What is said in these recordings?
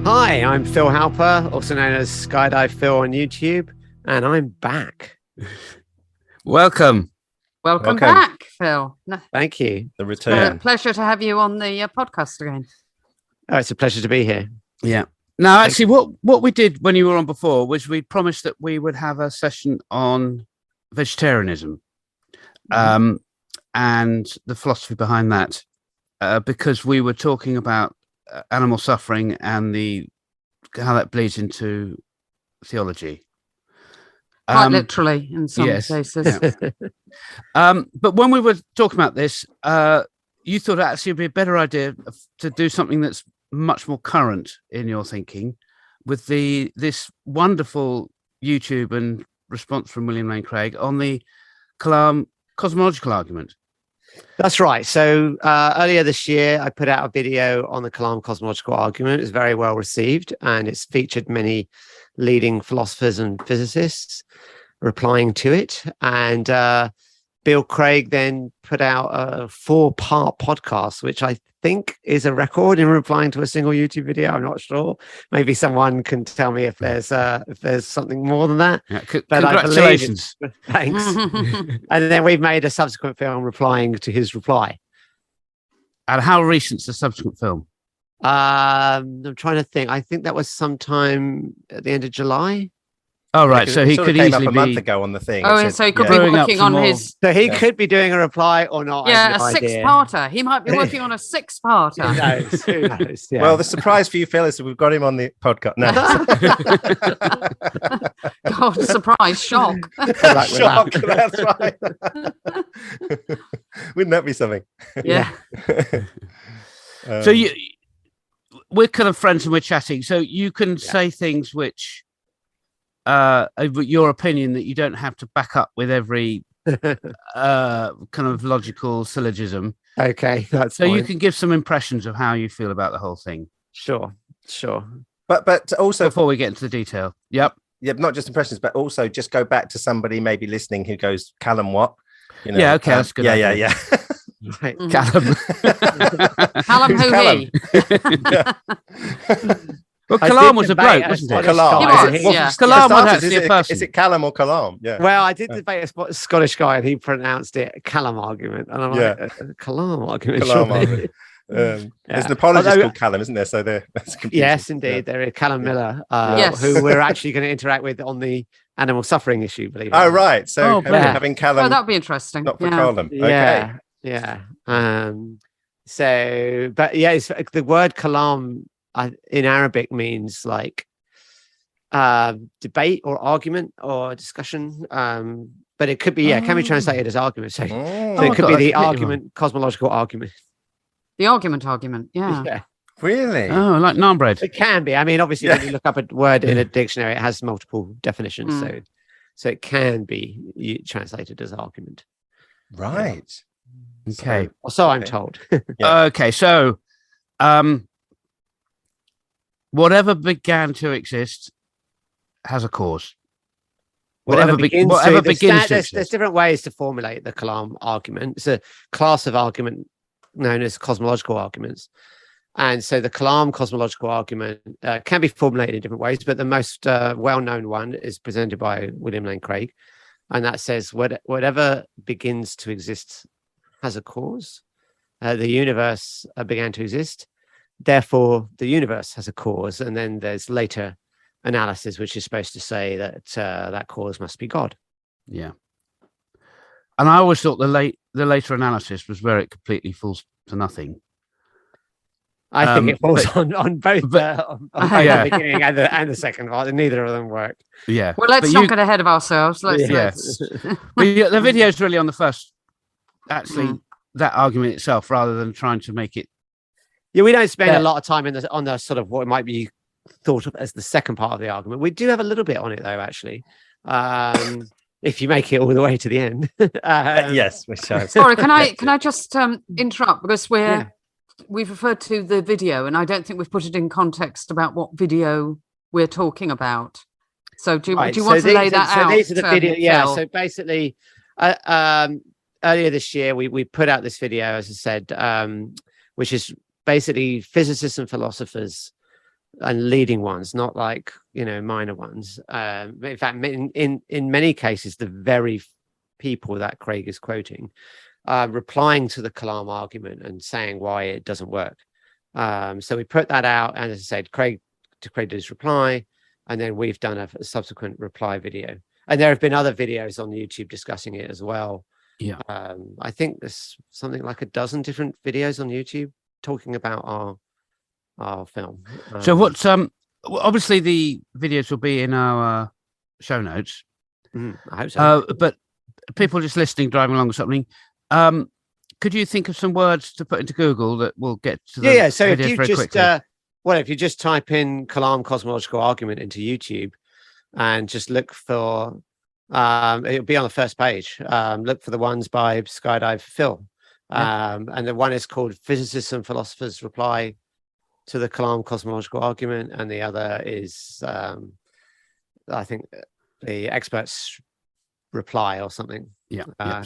Hi, I'm Phil Halper, also known as SkyDive Phil on YouTube, and I'm back. Welcome back, Phil. Thank you. The return. Pleasure to have you on the podcast again. Oh, it's a pleasure to be here. Yeah. Now, actually, what we did when you were on before was we promised that we would have a session on vegetarianism and the philosophy behind that, because we were talking about animal suffering and how that bleeds into theology. Quite literally in some cases. Yeah. But when we were talking about this, you thought actually it'd be a better idea to do something that's much more current in your thinking with this wonderful YouTube and response from William Lane Craig on the Kalam Cosmological Argument. That's right. So earlier this year, I put out a video on the Kalam Cosmological Argument. It's very well received, and it's featured many leading philosophers and physicists replying to it. And Bill Craig then put out a 4-part podcast, which I think is a record in replying to a single YouTube video. I'm not sure. Maybe someone can tell me if there's something more than that. Yeah, congratulations. Thanks. And then we've made a subsequent film replying to his reply. And how recent's the subsequent film? I'm trying to think. I think that was sometime at the end of July. Oh, right. So he could easily be a month ago on the thing. Oh, so he could be working on his. So he could be doing a reply or not. Yeah, a 6-parter. He might be working on a 6-parter. Who knows? Yeah. Well, the surprise for you, Phil, is that we've got him on the podcast. No. God, surprise, shock. Shock. That's right. Wouldn't that be something? Yeah. So we're kind of friends and we're chatting. So you can say things which. Your opinion that you don't have to back up with every kind of logical syllogism. Okay, that's so fine. you can give some impressions of how you feel about the whole thing. Sure. But also before we get into the detail, yeah, not just impressions, but also just go back to somebody maybe listening who goes, Kalam, what? You know, yeah, okay, that's good. Yeah. Right. Kalam. Kalam who he? Well, Kalam was a bloke, wasn't it? Kalam. Kalam was actually a person. Is it Kalam or Kalam? Yeah. Well, I did debate a Scottish guy, and he pronounced it Kalam-argument, and I'm like, Kalam-argument. Kalam-argument. There's an apologist called Kalam, isn't there? So that's confusing. Yes, indeed. There is Kalam Miller, who we're actually going to interact with on the animal suffering issue, believe it or not. Oh, right. So having Kalam. Oh, that'd be interesting. Not for Kalam. Okay. Yeah. So, but yeah, it's, the word Kalam in Arabic means like debate or argument or discussion. But it could be, can be translated as argument. So it could be the argument, cosmological argument. The argument, yeah. Really? Oh, like naan bread. It can be. I mean, obviously, when you look up a word in a dictionary, it has multiple definitions. So it can be translated as argument. Right. Okay. So I'm told. Okay. So, whatever began to exist has a cause. Whatever begins to exist. There's different ways to formulate the Kalam argument. It's a class of argument known as cosmological arguments. And so the Kalam cosmological argument can be formulated in different ways, but the most well-known one is presented by William Lane Craig. And that says whatever begins to exist has a cause. The universe began to exist. Therefore, the universe has a cause. And then there's later analysis, which is supposed to say that that cause must be God. Yeah. And I always thought the later analysis was where it completely falls to nothing. I think it falls on both the beginning and the second part. Neither of them work. Yeah. Well, let's not get ahead of ourselves. Yes. The video is really on the first, actually, that argument itself, rather than trying to make it. Yeah, we don't spend a lot of time on the sort of what might be thought of as the second part of the argument. We do have a little bit on it, though, actually. If you make it all the way to the end. Yes, we shall. Sorry, can I just interrupt, because we've referred to the video, and I don't think we've put it in context about what video we're talking about. So do you want to lay that out? So these are the video. Yeah. Phil? So basically, earlier this year, we put out this video, as I said, which is basically physicists and philosophers and leading ones, not like, minor ones. In fact, in many cases, the very people that Craig is quoting replying to the Kalam argument and saying why it doesn't work. So we put that out, and as I said, Craig did his reply, and then we've done a subsequent reply video. And there have been other videos on YouTube discussing it as well. Yeah. I think there's something like a dozen different videos on YouTube talking about our film. So what's obviously the videos will be in our show notes. I hope so. But people just listening, driving along or something, could you think of some words to put into Google that will get to the so if videos you very just quickly? if you just type in Kalam Cosmological Argument into YouTube and just look for it'll be on the first page. Look for the ones by SkyDive Phil. And the one is called Physicists and Philosophers Reply to the Kalam Cosmological Argument, and the other is I think the Experts Reply or something. So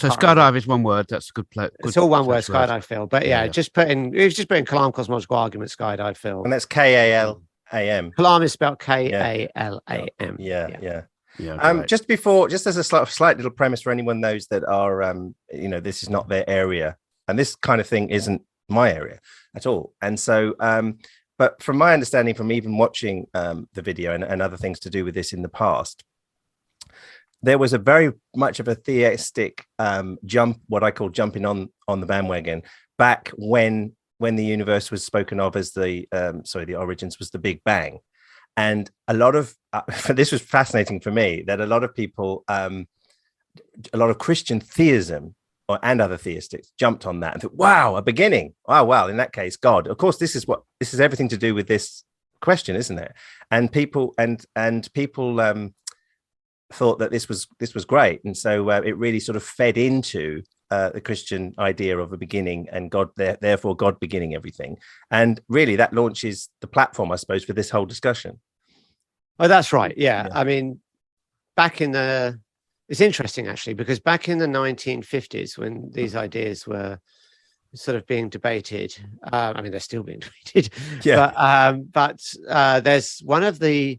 SkyDive is one word. That's a good place. It's all one word, SkyDive Phil. But just put in Kalam Cosmological Argument, SkyDive Phil. And that's Kalam. Kalam is spelled Kalam. Yeah. Just as a slight little premise for anyone knows that are this is not their area, and this kind of thing isn't my area at all. And so but from my understanding, from even watching the video and other things to do with this in the past, there was a very much of a theistic what I call jumping on the bandwagon back when the universe was spoken of as the origins was the Big Bang. And a lot of this was fascinating for me, that a lot of people, a lot of Christian theism and other theistics jumped on that and thought, wow, a beginning. Oh, well, in that case, God. Of course, this is everything to do with this question, isn't it? And people thought that this was great. And so it really sort of fed into the Christian idea of a beginning, and God, therefore God beginning everything. And really that launches the platform, I suppose, for this whole discussion. Oh, that's right. Yeah. I mean, it's interesting actually, because back in the 1950s, when these ideas were sort of being debated, I mean, they're still being debated, but there's one of the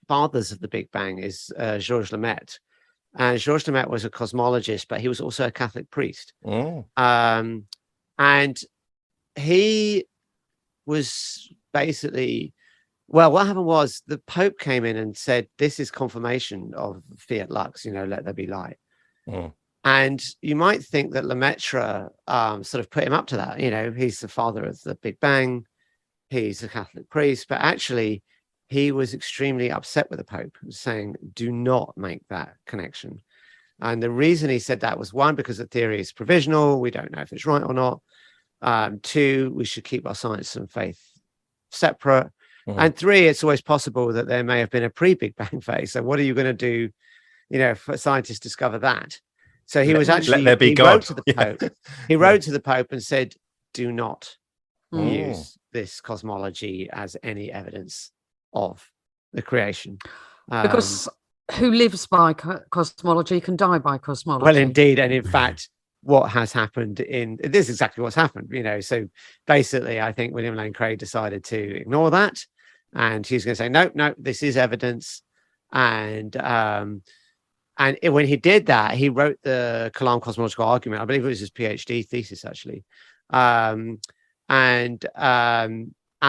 fathers of the Big Bang is Georges Lemaitre. And Georges Lemaitre was a cosmologist, but he was also a Catholic priest. And he was basically, what happened was the Pope came in and said, this is confirmation of fiat lux, let there be light. And you might think that Lemaitre sort of put him up to that. He's the father of the Big Bang. He's a Catholic priest, but actually he was extremely upset with the Pope, saying, do not make that connection. And the reason he said that was, one, because the theory is provisional. We don't know if it's right or not. Two, we should keep our science and faith separate. And three, it's always possible that there may have been a pre-Big Bang phase. So what are you going to do, if scientists discover that? So he was actually, he wrote to the Pope. He wrote to the Pope and said, do not use this cosmology as any evidence of the creation, because who lives by cosmology can die by cosmology. Well, indeed. And in fact, what has happened this is exactly what's happened, so basically I think William Lane Craig decided to ignore that, and he's going to say no, this is evidence. And when he did that, he wrote the Kalam Cosmological Argument. I believe it was his PhD thesis actually. And at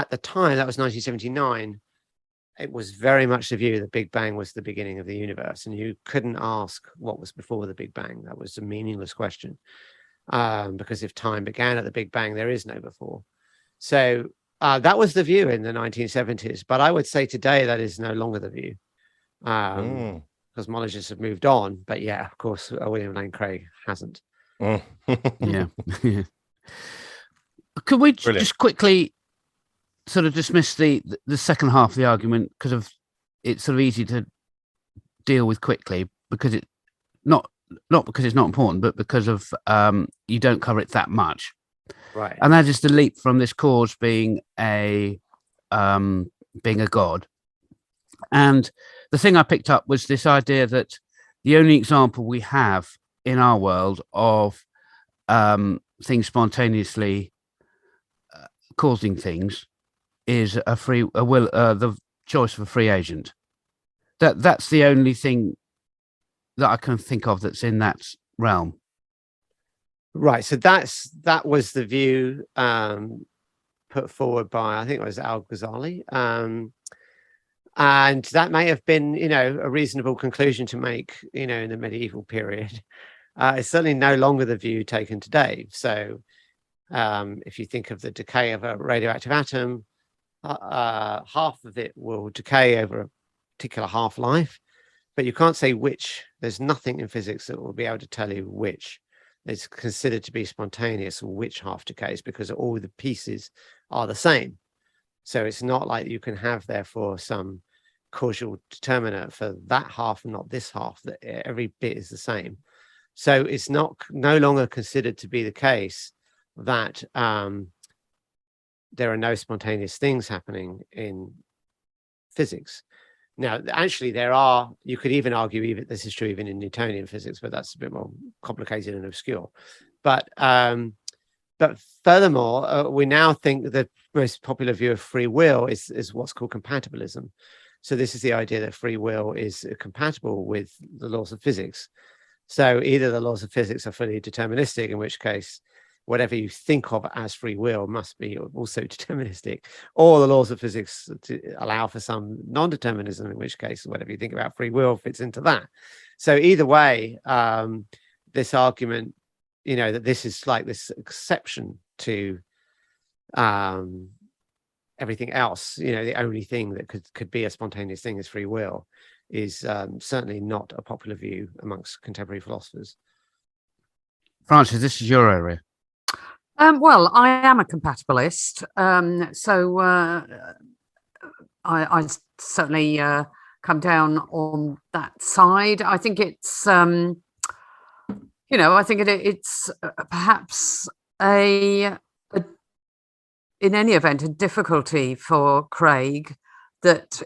the time, that was 1979, it was very much the view that Big Bang was the beginning of the universe, and you couldn't ask what was before the Big Bang. That was a meaningless question, because if time began at the Big Bang, there is no before. So that was the view in the 1970s, but I would say today that is no longer the view. Cosmologists have moved on, but of course, William Lane Craig hasn't. Yeah. Could we just quickly sort of dismiss the second half of the argument, because it's sort of easy to deal with quickly, because it not because it's not important, but because of you don't cover it that much, right? And that is the leap from this cause being a god. And the thing I picked up was this idea that the only example we have in our world of things spontaneously causing things is the choice of a free agent. That's the only thing that I can think of that's in that realm. Right. So that was the view put forward by, I think it was Al-Ghazali. And that may have been, a reasonable conclusion to make, in the medieval period. It's certainly no longer the view taken today. So if you think of the decay of a radioactive atom, half of it will decay over a particular half-life, but you can't say which. There's nothing in physics that will be able to tell you which. It's considered to be spontaneous, which half decays, because all the pieces are the same. So it's not like you can have, therefore, some causal determinant for that half and not this half, that every bit is the same. So it's no longer considered to be the case that there are no spontaneous things happening in physics. Now, actually, you could even argue even this is true even in Newtonian physics, but that's a bit more complicated and obscure. But furthermore, we now think the most popular view of free will is what's called compatibilism. So this is the idea that free will is compatible with the laws of physics. So either the laws of physics are fully deterministic, in which case whatever you think of as free will must be also deterministic, or the laws of physics allow for some non-determinism, in which case whatever you think about free will fits into that. So either way, this argument, that this is like this exception to everything else, the only thing that could be a spontaneous thing is free will, is certainly not a popular view amongst contemporary philosophers. Francis, this is your area. Well, I am a compatibilist, so I certainly come down on that side. I think it's, I think it's perhaps in any event, a difficulty for Craig that,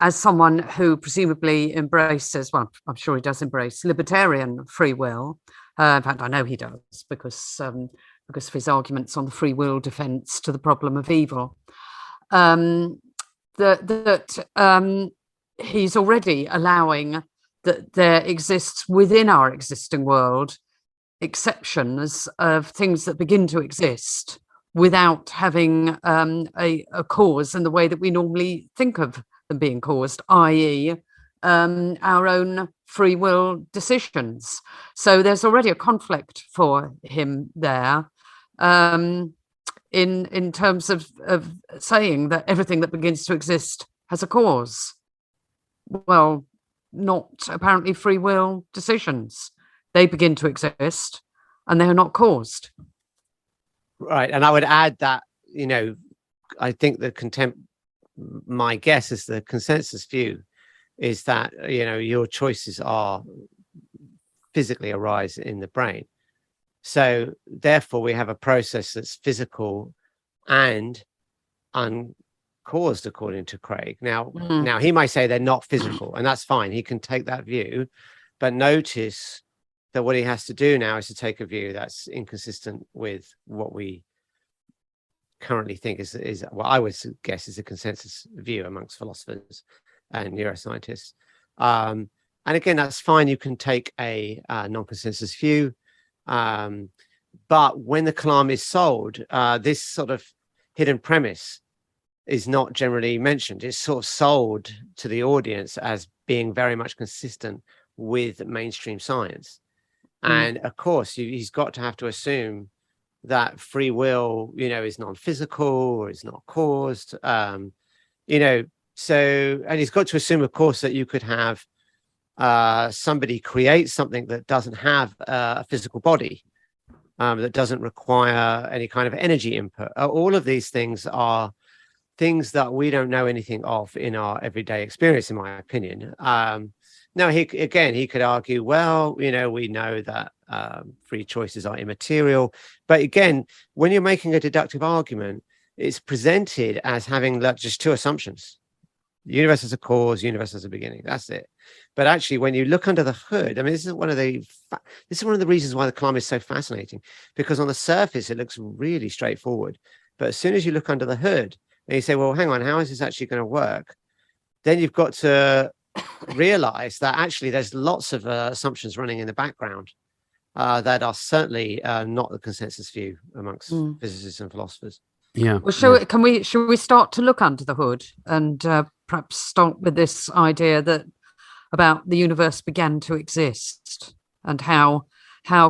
as someone who presumably embraces, well, I'm sure he does embrace libertarian free will. In fact, I know he does because of his arguments on the free will defense to the problem of evil, that he's already allowing that there exists within our existing world exceptions of things that begin to exist without having a cause in the way that we normally think of them being caused, i.e. Our own free will decisions. So there's already a conflict for him there, in terms of saying that everything that begins to exist has a cause. Well, not apparently free will decisions. They begin to exist and they are not caused. Right. And I would add that, I think my guess is the consensus view is that, your choices are physically arise in the brain. So therefore we have a process that's physical and uncaused, according to Craig. Now he might say they're not physical, and that's fine. He can take that view, but notice that what he has to do now is to take a view that's inconsistent with what we currently think is what I would guess is a consensus view amongst philosophers and neuroscientists. And again, that's fine. You can take a non-consensus view. But when the Kalam is sold, this sort of hidden premise is not generally mentioned. It's sort of sold to the audience as being very much consistent with mainstream science. And of course, he's got to have to assume that free will, is non-physical or is not caused, so, and he's got to assume, of course, that you could have somebody create something that doesn't have a physical body, that doesn't require any kind of energy input. All of these things are things that we don't know anything of in our everyday experience, in my opinion. Now, he could argue, well, we know that free choices are immaterial. But again, when you're making a deductive argument, it's presented as having just two assumptions. The universe has a cause, universe has a beginning. That's it. But actually, when you look under the hood, I mean, this is one of the reasons why the Kalam is so fascinating, because on the surface, it looks really straightforward. But as soon as you look under the hood, and you say, well, hang on, how is this actually going to work? Then you've got to realize that actually there's lots of assumptions running in the background that are certainly not the consensus view amongst physicists and philosophers. Yeah. Well, should we start to look under the hood and perhaps start with this idea that about the universe began to exist, and how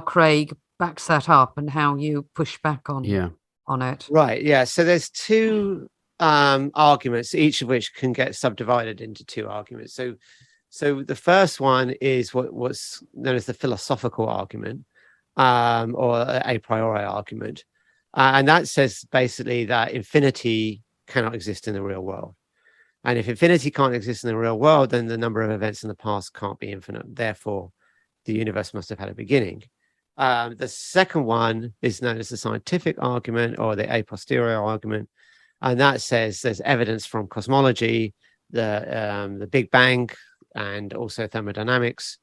Craig backs that up and how you push back on it. Right. Yeah. So there's two arguments, each of which can get subdivided into two arguments. So the first one is what's known as the philosophical argument, or a priori argument. And that says basically that infinity cannot exist in the real world. And if infinity can't exist in the real world, then the number of events in the past can't be infinite. Therefore, the universe must have had a beginning. The second one is known as the scientific argument, or the a posteriori argument. And that says there's evidence from cosmology, the Big Bang, and also thermodynamics,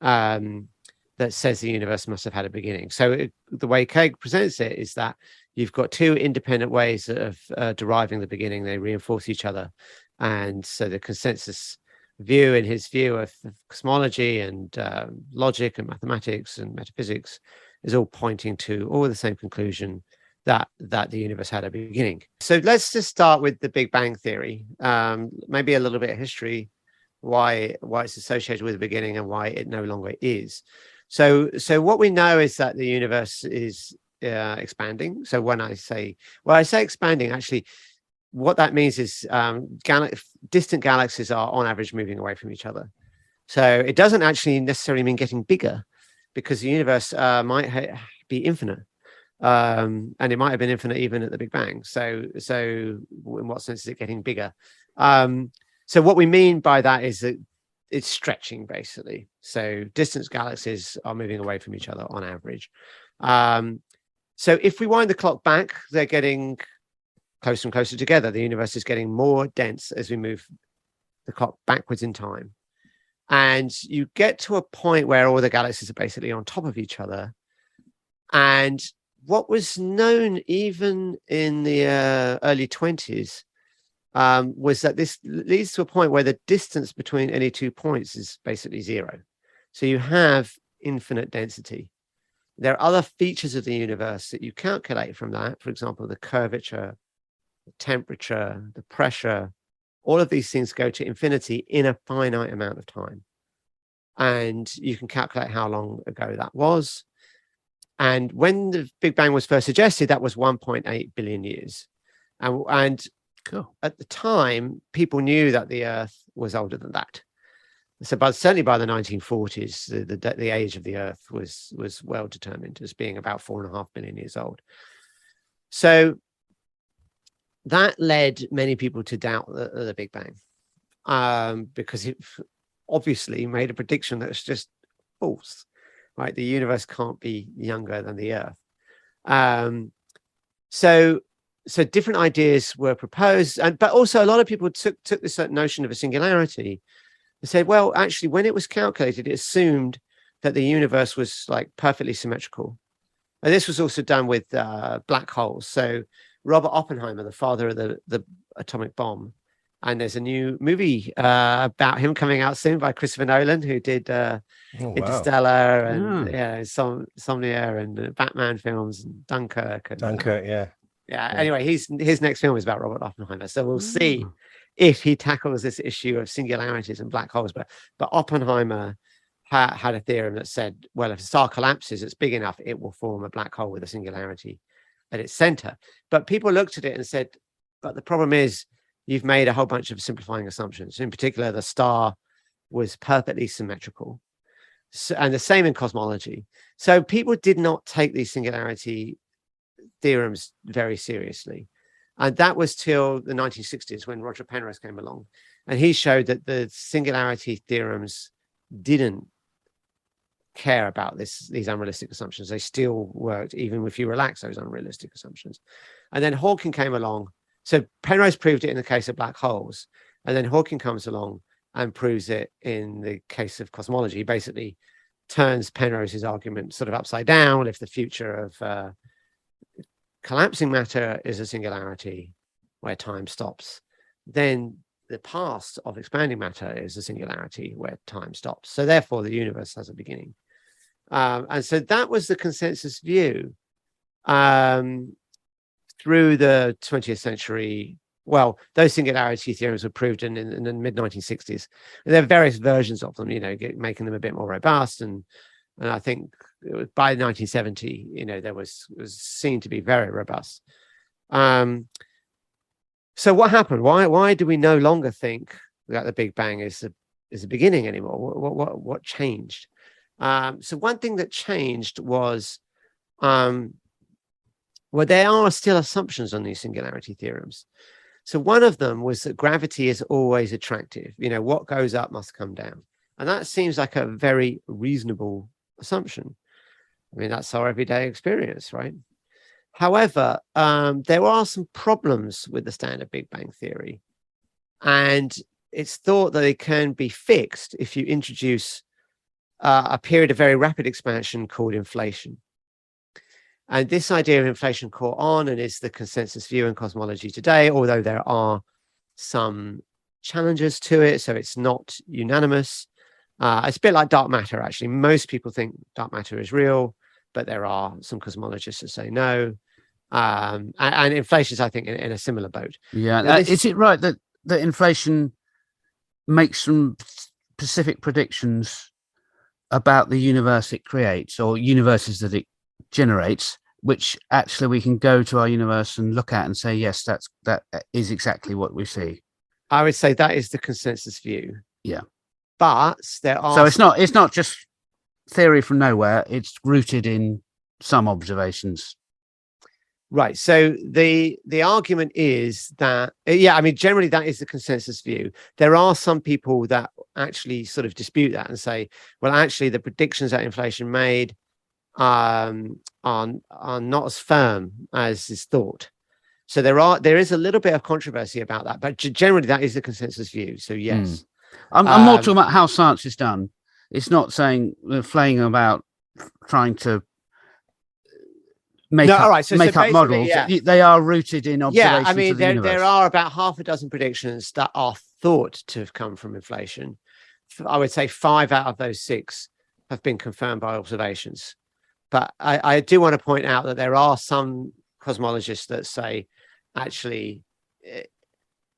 that says the universe must have had a beginning. So the way Craig presents it is that you've got two independent ways of deriving the beginning. They reinforce each other. And so the consensus view, in his view of cosmology and logic and mathematics and metaphysics, is all pointing to all the same conclusion, that the universe had a beginning. So let's just start with the Big Bang theory, maybe a little bit of history, why it's associated with the beginning and why it no longer is. So what we know is that the universe is expanding. So when I say expanding, actually, what that means is distant galaxies are on average moving away from each other. So it doesn't actually necessarily mean getting bigger, because the universe might be infinite, and it might have been infinite even at the Big Bang. So in what sense is it getting bigger? So what we mean by that is that it's stretching, basically. So distant galaxies are moving away from each other on average. So if we wind the clock back, they're getting closer and closer together. The universe is getting more dense as we move the clock backwards in time. And you get to a point where all the galaxies are basically on top of each other. And what was known even in the early 20s was that this leads to a point where the distance between any 2 points is basically zero. So you have infinite density. There are other features of the universe that you calculate from that. For example, the curvature, the temperature, the pressure, all of these things go to infinity in a finite amount of time. And you can calculate how long ago that was. And when the Big Bang was first suggested, that was 1.8 billion years. And cool. At the time, people knew that the Earth was older than that. So, certainly by the 1940s, the age of the Earth was well determined as being about 4.5 billion years old. So that led many people to doubt the Big Bang, because it obviously made a prediction that's just false. Right, the universe can't be younger than the Earth. So different ideas were proposed, but also a lot of people took this notion of a singularity and said, well, actually, when it was calculated, it assumed that the universe was like perfectly symmetrical. And this was also done with black holes. So Robert Oppenheimer, the father of the atomic bomb, and there's a new movie about him coming out soon by Christopher Nolan, who did Interstellar and Somnia and Batman films and Dunkirk. Anyway, his next film is about Robert Oppenheimer, so we'll see if he tackles this issue of singularities and black holes. But Oppenheimer had a theorem that said, well, if a star collapses, it's big enough, it will form a black hole with a singularity at its center. But people looked at it and said, but the problem is, you've made a whole bunch of simplifying assumptions. In particular, the star was perfectly symmetrical. So, and the same in cosmology. So people did not take these singularity theorems very seriously. And that was till the 1960s when Roger Penrose came along. And he showed that the singularity theorems didn't care about these unrealistic assumptions. They still worked, even if you relax those unrealistic assumptions. And then Hawking came along. So Penrose proved it in the case of black holes, and then Hawking comes along and proves it in the case of cosmology. He basically turns Penrose's argument sort of upside down. If the future of collapsing matter is a singularity, where time stops, then the past of expanding matter is a singularity where time stops. So therefore, the universe has a beginning. And so that was the consensus view through the 20th century. Well, those singularity theorems were proved in the mid-1960s. And there are various versions of them, making them a bit more robust. And I think it was by 1970, there was seen to be very robust. So what happened? Why do we no longer think that the Big Bang is a beginning anymore? What changed? So one thing that changed was, there are still assumptions on these singularity theorems. So one of them was that gravity is always attractive. What goes up must come down. And that seems like a very reasonable assumption. I mean, that's our everyday experience, right? However, there are some problems with the standard Big Bang theory. And it's thought that they can be fixed if you introduce a period of very rapid expansion called inflation. And this idea of inflation caught on and is the consensus view in cosmology today, although there are some challenges to it. So it's not unanimous. It's a bit like dark matter, actually. Most people think dark matter is real, but there are some cosmologists that say no. And inflation is, I think, in a similar boat. Yeah. Is it right that inflation makes some specific predictions about the universe it creates or universes that it generates, which actually we can go to our universe and look at and say, yes, that is exactly what we see? I would say that is the consensus view. Yeah. But there are... So it's not just theory from nowhere. It's rooted in some observations. Right. So the argument is that, generally that is the consensus view. There are some people that actually sort of dispute that and say, well, actually the predictions that inflation made are not as firm as is thought. So there is a little bit of controversy about that, but generally that is the consensus view. So yes. I'm more talking about how science is done. It's not saying flaying about trying to make up models. Yeah. They are rooted in observations. Yeah, I mean, of the universe. There are about half a dozen predictions that are thought to have come from inflation. I would say 5 out of those 6 have been confirmed by observations. But I do want to point out that there are some cosmologists that say, actually,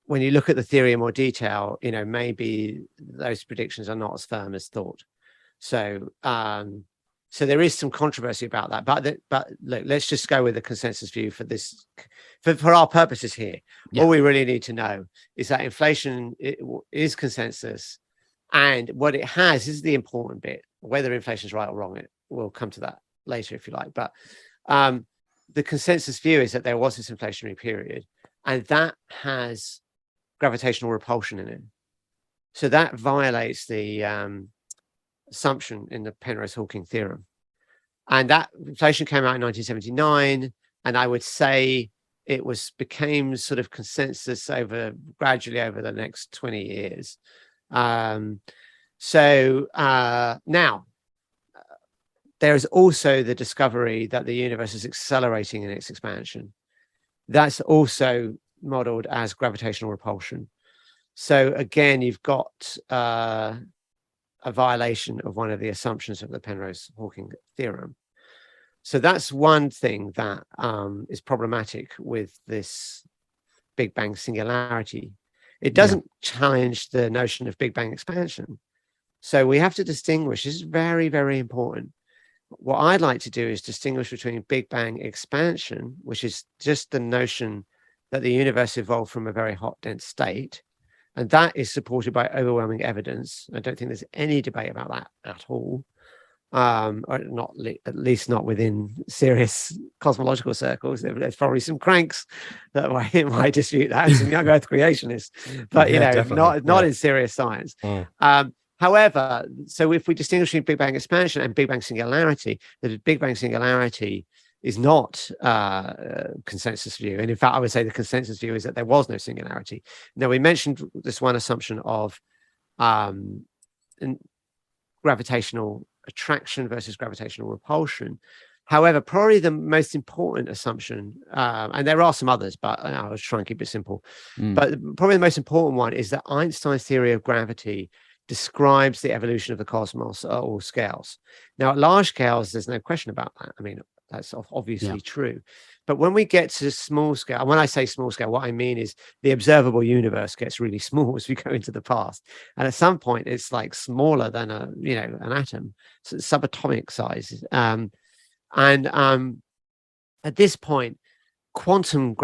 when you look at the theory in more detail, maybe those predictions are not as firm as thought. So there is some controversy about that. But look, let's just go with the consensus view for this, for our purposes here. Yeah. All we really need to know is that inflation is consensus, and what it has is the important bit. Whether inflation is right or wrong, we'll come to that later if you like. But the consensus view is that there was this inflationary period, and that has gravitational repulsion in it. So that violates the assumption in the Penrose-Hawking theorem. And that inflation came out in 1979, and I would say it became sort of consensus gradually over the next 20 years. Now there is also the discovery that the universe is accelerating in its expansion. That's also modeled as gravitational repulsion. So again, you've got a violation of one of the assumptions of the Penrose-Hawking theorem. So that's one thing that is problematic with this Big Bang singularity. It doesn't challenge the notion of Big Bang expansion. So we have to distinguish. This is very, very important. What I'd like to do is distinguish between Big Bang expansion, which is just the notion that the universe evolved from a very hot, dense state. And that is supported by overwhelming evidence. I don't think there's any debate about that at all. Or not, at least not within serious cosmological circles. There's probably some cranks that might dispute that, some young Earth creationists, but not in serious science. However, so if we distinguish between Big Bang expansion and Big Bang singularity, the Big Bang singularity is not consensus view. And in fact, I would say the consensus view is that there was no singularity. Now, we mentioned this one assumption of gravitational attraction versus gravitational repulsion. However, probably the most important assumption, and there are some others, but I was trying to keep it simple. But probably the most important one is that Einstein's theory of gravity describes the evolution of the cosmos at all scales. Now, at large scales, there's no question about that. I mean, that's obviously true. But when we get to small scale, and when I say small scale, what I mean is the observable universe gets really small as we go into the past. And at some point, it's like smaller than an atom, so it's subatomic size. At this point, quantum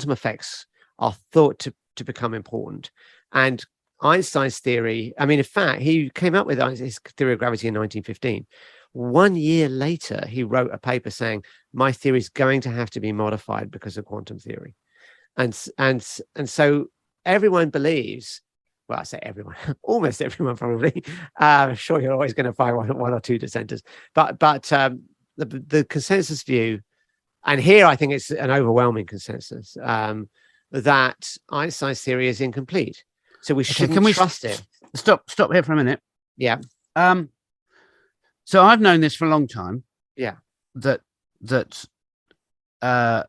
effects are thought to become important. And Einstein's theory, I mean, in fact, he came up with his theory of gravity in 1915. 1 year later, he wrote a paper saying, my theory is going to have to be modified because of quantum theory. And so everyone believes, well, I say everyone, almost everyone probably. Sure, you're always going to find one or two dissenters. But the consensus view, and here I think it's an overwhelming consensus, that Einstein's theory is incomplete. So we shouldn't trust it. Stop here for a minute. Yeah. So I've known this for a long time. Yeah. That the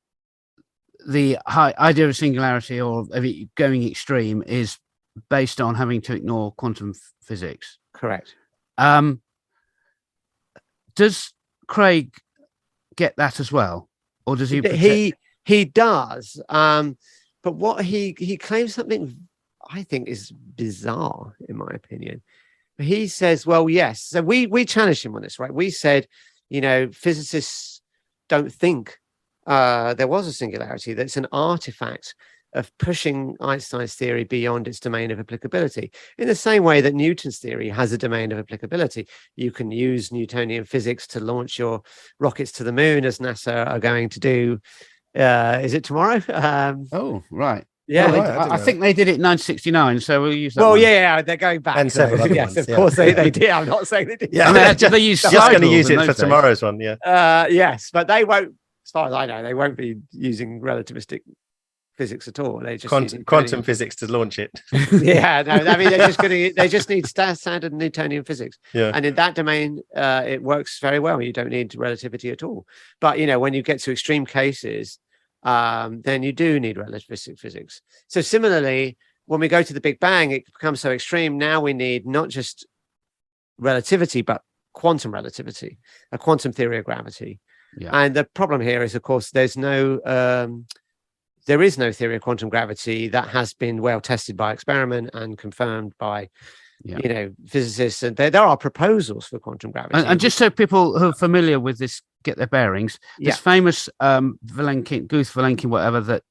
high idea of singularity or of it going extreme is based on having to ignore quantum physics. Correct. Does Craig get that as well, or does he? He does. But what he claims something I think is bizarre, in my opinion. He says, well, yes. So we challenged him on this, right? We said, physicists don't think there was a singularity. That's an artifact of pushing Einstein's theory beyond its domain of applicability. In the same way that Newton's theory has a domain of applicability. You can use Newtonian physics to launch your rockets to the moon, as NASA are going to do. Is it tomorrow? Oh, right. Yeah, well, I think they did it in 1969, so we'll use that. Well, yeah, they're going back. And several other yes, ones, of course they did. I'm not saying they did. Yeah, I mean, they use just going to use it for tomorrow's one. Yeah. Yes, but they won't. As far as I know, they won't be using relativistic physics at all. They just quantum physics to launch it. Yeah, no, I mean they just need standard Newtonian physics. Yeah. And in that domain, it works very well. You don't need relativity at all. But when you get to extreme cases, then you do need relativistic physics. So similarly, when we go to the Big Bang, it becomes so extreme. Now we need not just relativity, but quantum relativity, a quantum theory of gravity. Yeah. And the problem here is, of course, there is no theory of quantum gravity that has been well tested by experiment and confirmed by physicists. And there are proposals for quantum gravity. And just so people who are familiar with this get their bearings, this famous Guth-Vilenkin, whatever that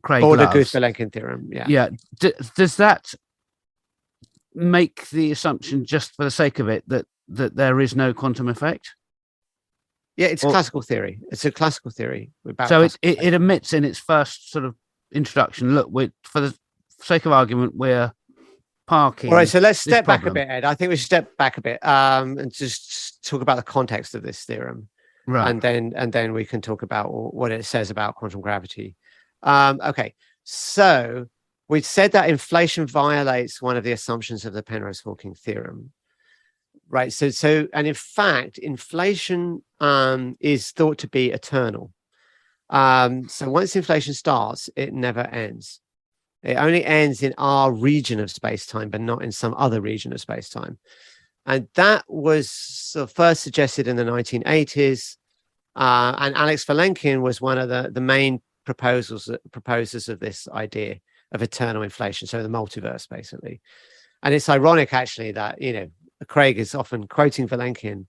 Craig loves. Or the Guth-Vilenkin theorem. Yeah. Does that make the assumption, just for the sake of it, that there is no quantum effect? Yeah, it's classical theory. It's a classical theory. So it admits in its first sort of introduction, look, for the sake of argument, we're parking. All right, so let's step back a bit, Ed. I think we should step back a bit and just talk about the context of this theorem. Right. And then we can talk about what it says about quantum gravity. Okay, so we said that inflation violates one of the assumptions of the Penrose-Hawking theorem. Right. So, and in fact, inflation is thought to be eternal. So once inflation starts, it never ends. It only ends in our region of space-time, but not in some other region of space-time. And that was sort of first suggested in the 1980s. And Alex Vilenkin was one of the main proposers of this idea of eternal inflation. So the multiverse, basically. And it's ironic, actually, that, Craig is often quoting Vilenkin,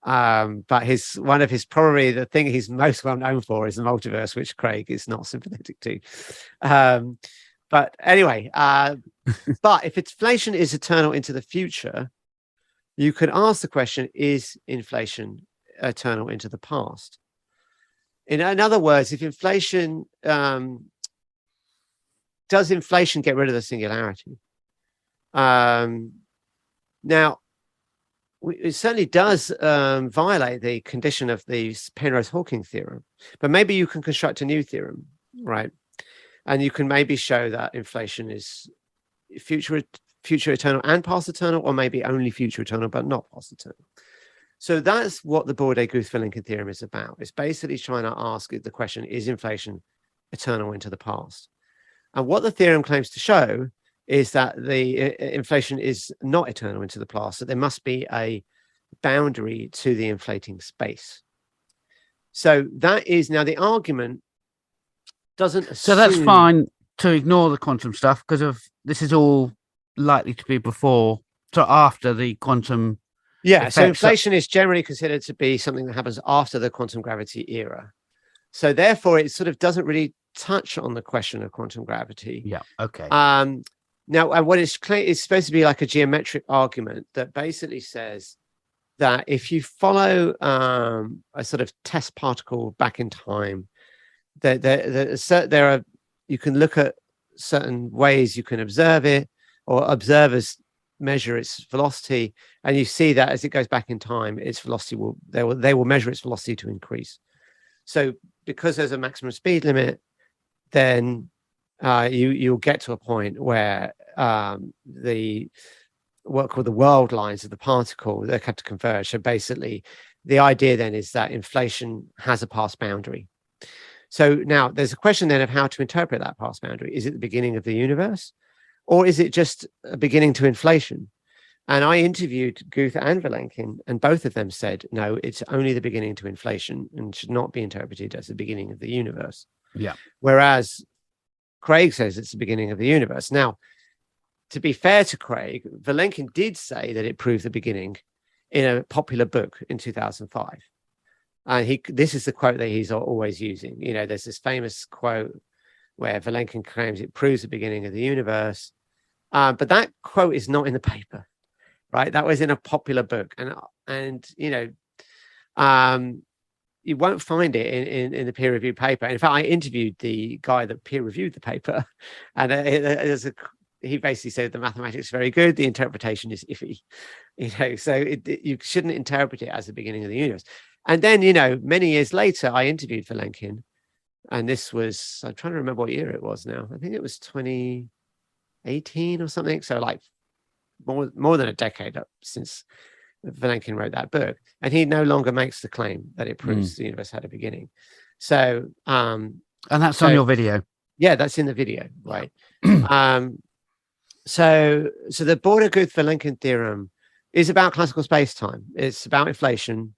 but one of his probably the thing he's most well known for is the multiverse, which Craig is not sympathetic to. But anyway, but if inflation is eternal into the future, you could ask the question: is inflation eternal into the past? In other words, if inflation does inflation get rid of the singularity? Now, it certainly does violate the condition of the Penrose-Hawking theorem, but maybe you can construct a new theorem, right? And you can maybe show that inflation is future eternal and past eternal, or maybe only future eternal, but not past eternal. So that's what the Bordet-Guth-Vilenkin theorem is about. It's basically trying to ask the question, is inflation eternal into the past? And what the theorem claims to show is that the inflation is not eternal into the past, that there must be a boundary to the inflating space. So that is now the argument doesn't assume... So that's fine to ignore the quantum stuff because of this is all likely to be before, so after the quantum. Yeah, so inflation is generally considered to be something that happens after the quantum gravity era. So therefore, it sort of doesn't really touch on the question of quantum gravity. Yeah, okay. Now, and what it's supposed to be like a geometric argument that basically says that if you follow a sort of test particle back in time, there are, you can look at certain ways you can observe it, or observers measure its velocity, and you see that as it goes back in time, its velocity they will measure its velocity to increase. So because there's a maximum speed limit, then you'll get to a point where what called the world lines of the particle, they have to converge. So basically, the idea then is that inflation has a past boundary. So now there's a question then of how to interpret that past boundary. Is it the beginning of the universe, or is it just a beginning to inflation? And I interviewed Guth and Vilenkin, and both of them said, no, it's only the beginning to inflation and should not be interpreted as the beginning of the universe. Yeah. Whereas Craig says it's the beginning of the universe. Now, to be fair to Craig, Vilenkin did say that it proved the beginning in a popular book in 2005. And this is the quote that he's always using. You know, there's this famous quote where Vilenkin claims it proves the beginning of the universe. But that quote is not in the paper, right? That was in a popular book. And you know, you won't find it in the peer-reviewed paper. In fact, I interviewed the guy that peer-reviewed the paper, and he basically said the mathematics is very good, the interpretation is iffy. You know, so you shouldn't interpret it as the beginning of the universe. And then, you know, many years later, I interviewed Vilenkin, and this was, I'm trying to remember what year it was now. I think it was 2018 or something. So like more than a decade since Vilenkin wrote that book, and he no longer makes the claim that it proves the universe had a beginning. So and that's on your video. Yeah, that's in the video, right? So the Bordet-Guth-Vilenkin theorem is about classical space-time. It's about inflation,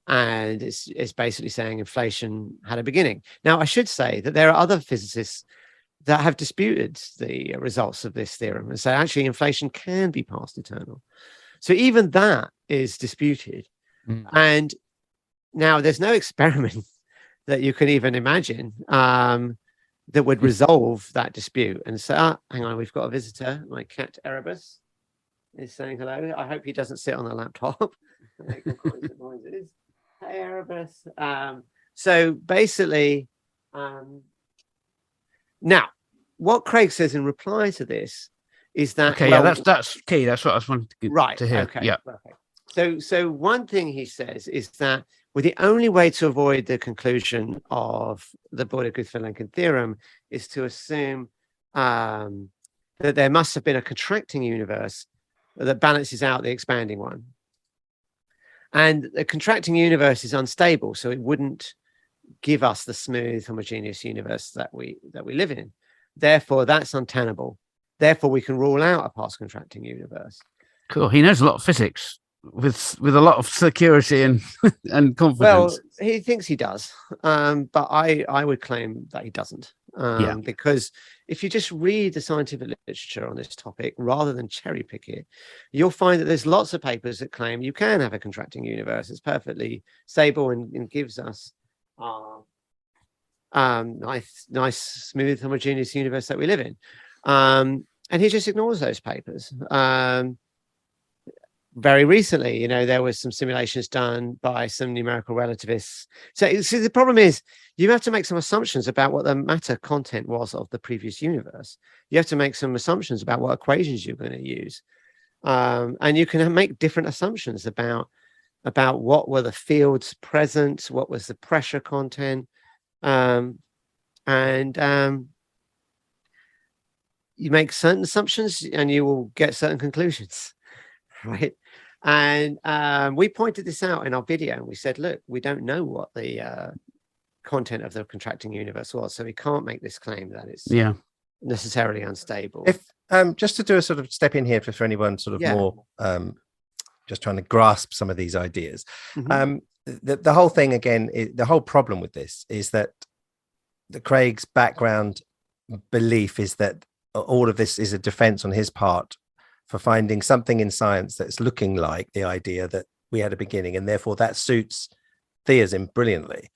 and it's basically saying inflation had a beginning. Now, I should say that there are other physicists that have disputed the results of this theorem and say actually inflation can be past eternal. So even that is disputed. And now there's no experiment that you can even imagine that would resolve that dispute. And so, hang on, we've got a visitor. My cat Erebus is saying hello. I hope he doesn't sit on the laptop. Make all kinds of noises. Hey, Erebus. So basically, now what Craig says in reply to this is that that's key. That's what I was wanting to hear. Okay, yeah. Okay. So one thing he says is that the only way to avoid the conclusion of the Bordet-Guth-Vilenkin theorem is to assume that there must have been a contracting universe that balances out the expanding one. And the contracting universe is unstable, so it wouldn't give us the smooth, homogeneous universe that we live in. Therefore, that's untenable. Therefore, we can rule out a past contracting universe. Cool. He knows a lot of physics with a lot of security and confidence. Well, he thinks he does, but I would claim that he doesn't. Because if you just read the scientific literature on this topic rather than cherry pick it, you'll find that there's lots of papers that claim you can have a contracting universe. It's perfectly stable and gives us nice, smooth, homogeneous universe that we live in. And he just ignores those papers. Very recently, you know, there was some simulations done by some numerical relativists. So the problem is you have to make some assumptions about what the matter content was of the previous universe. You have to make some assumptions about what equations you're going to use. And you can make different assumptions about what were the fields present, what was the pressure content, and you make certain assumptions and you will get certain conclusions, right? And we pointed this out in our video, and we said, look, we don't know what the content of the contracting universe was, so we can't make this claim that it's necessarily unstable. If just to do a sort of step in here for anyone sort of more just trying to grasp some of these ideas. The whole thing again, the whole problem with this is that Craig's background belief is that all of this is a defense on his part for finding something in science that's looking like the idea that we had a beginning, and therefore that suits theism brilliantly.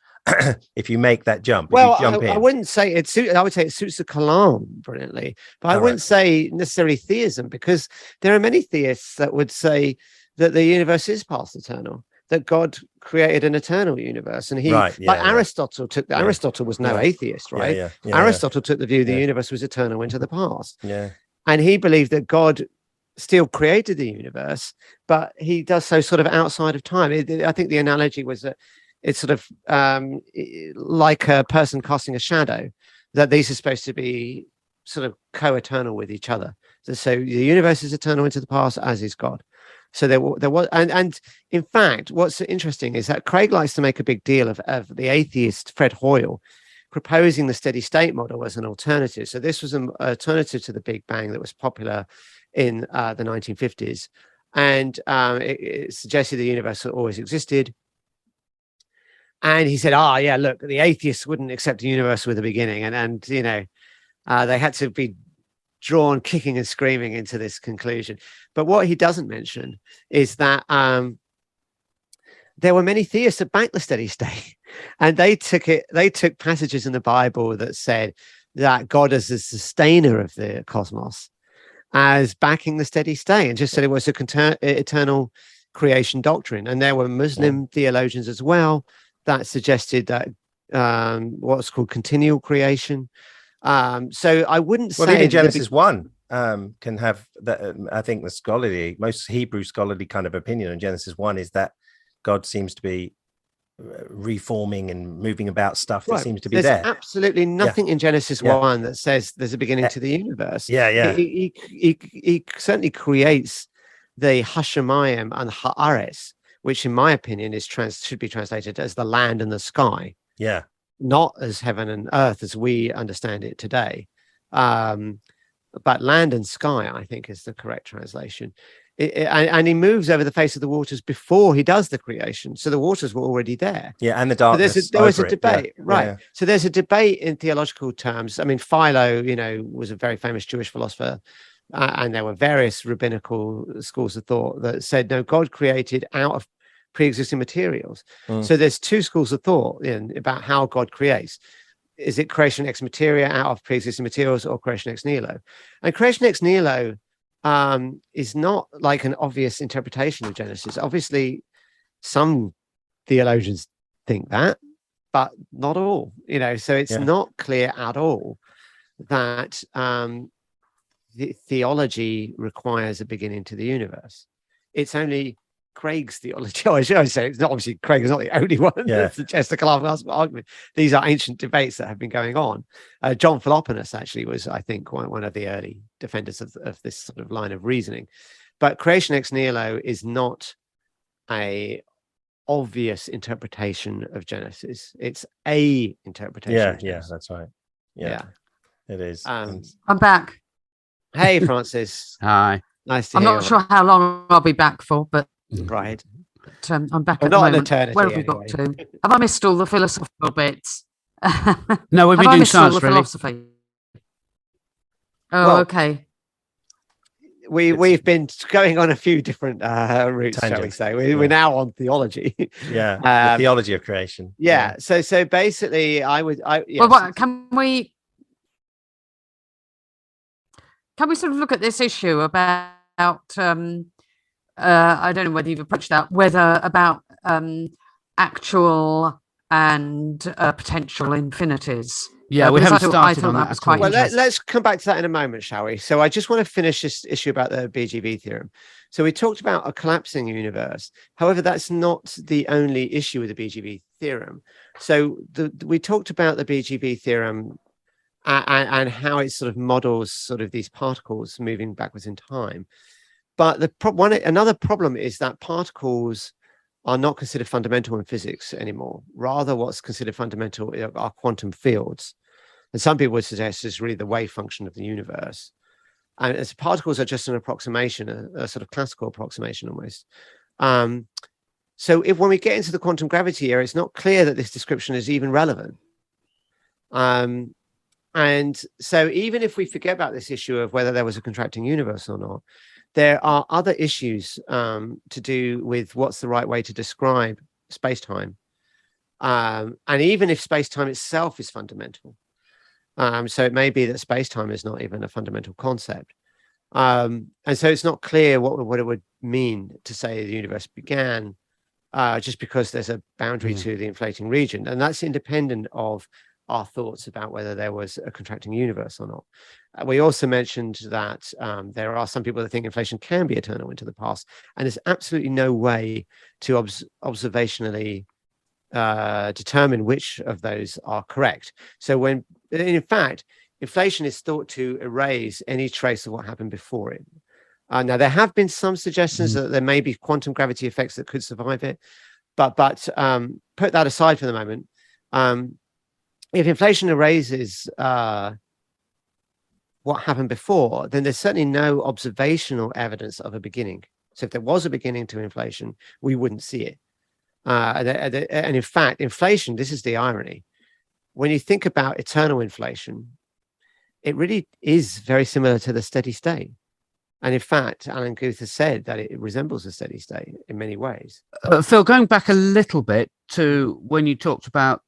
If you make that jump, well, jump I wouldn't say it suits. I would say it suits the Kalam brilliantly, but I wouldn't say necessarily theism, because there are many theists that would say that the universe is past eternal, that God created an eternal universe, and Aristotle took that. Aristotle was no atheist, right? Aristotle took the view the universe was eternal into the past. And he believed that God still created the universe, but he does so sort of outside of time. I think the analogy was that it's sort of like a person casting a shadow, that these are supposed to be sort of co-eternal with each other. So the universe is eternal into the past, as is God. So there was, and in fact, what's interesting is that Craig likes to make a big deal of the atheist Fred Hoyle proposing the steady state model as an alternative. So this was an alternative to the Big Bang that was popular in the 1950s, and it suggested the universe had always existed. And he said, look, the atheists wouldn't accept a universe with a beginning, and you know, they had to be drawn kicking and screaming into this conclusion. But what he doesn't mention is that there were many theists that backed the steady state, and they took passages in the Bible that said that God is the sustainer of the cosmos as backing the steady state, and just said it was a eternal creation doctrine. And there were Muslim theologians as well that suggested that what's called continual creation. So I wouldn't say even Genesis 1 can have that. I think the most Hebrew scholarly kind of opinion on Genesis 1 is that God seems to be reforming and moving about stuff that seems to be there. There's absolutely nothing in Genesis 1 that says there's a beginning to the universe. He certainly creates the Hashemayim and Haaretz, which in my opinion should be translated as the land and the sky. Not as heaven and earth as we understand it today, but land and sky, I think, is the correct translation. And he moves over the face of the waters before he does the creation, so the waters were already there. And the darkness. There was a debate, So there's a debate in theological terms. I mean, Philo, was a very famous Jewish philosopher, and there were various rabbinical schools of thought that said, no, God created out of pre-existing materials. So there's two schools of thought about how God creates. Is it creation ex materia, out of pre-existing materials, or creation ex nihilo? And creation ex nihilo is not like an obvious interpretation of Genesis. Obviously, some theologians think that, but not all. So it's not clear at all that the theology requires a beginning to the universe. It's only Craig's theology. I should say, it's not, obviously Craig is not the only one that suggests the Kalam Cosmological Argument. These are ancient debates that have been going on. John Philoponus actually was, I think, one of the early defenders of this sort of line of reasoning. But creation ex nihilo is not a obvious interpretation of Genesis. It's a interpretation. That's right. Yeah, it is. I'm back. Hey, Francis. Hi. Nice to I'm hear not sure how long I'll be back for, but right. But, I'm back at the moment. Where have we got to? Have I missed all the philosophical bits? No, we've been doing science, really. Philosophy? Oh, okay. We've been going on a few different routes, shall we say? We're now on theology. The theology of creation. So basically, Well, can we sort of look at this issue about I don't know whether you've approached that, about actual and potential infinities. Yeah, we haven't started on that. Was quite let's come back to that in a moment, shall we? So I just want to finish this issue about the BGB theorem. So we talked about a collapsing universe. However, that's not the only issue with the BGB theorem. So we talked about the BGB theorem and how it sort of models sort of these particles moving backwards in time. But another problem is that particles are not considered fundamental in physics anymore. Rather, what's considered fundamental are quantum fields. And some people would suggest it's really the wave function of the universe. And as particles are just an approximation, a sort of classical approximation almost. So when we get into the quantum gravity era, it's not clear that this description is even relevant. And so even if we forget about this issue of whether there was a contracting universe or not, there are other issues to do with what's the right way to describe space-time. And even if space-time itself is fundamental. So it may be that space-time is not even a fundamental concept. And so it's not clear what it would mean to say the universe began just because there's a boundary to the inflating region. And that's independent of our thoughts about whether there was a contracting universe or not. We also mentioned that there are some people that think inflation can be eternal into the past, and there's absolutely no way to observationally determine which of those are correct. So in fact, inflation is thought to erase any trace of what happened before it. Now, there have been some suggestions that there may be quantum gravity effects that could survive it, but put that aside for the moment. If inflation erases what happened before, then there's certainly no observational evidence of a beginning. So if there was a beginning to inflation, we wouldn't see it. And in fact, inflation, this is the irony. When you think about eternal inflation, it really is very similar to the steady state. And in fact, Alan Guth has said that it resembles a steady state in many ways. Phil, going back a little bit to when you talked about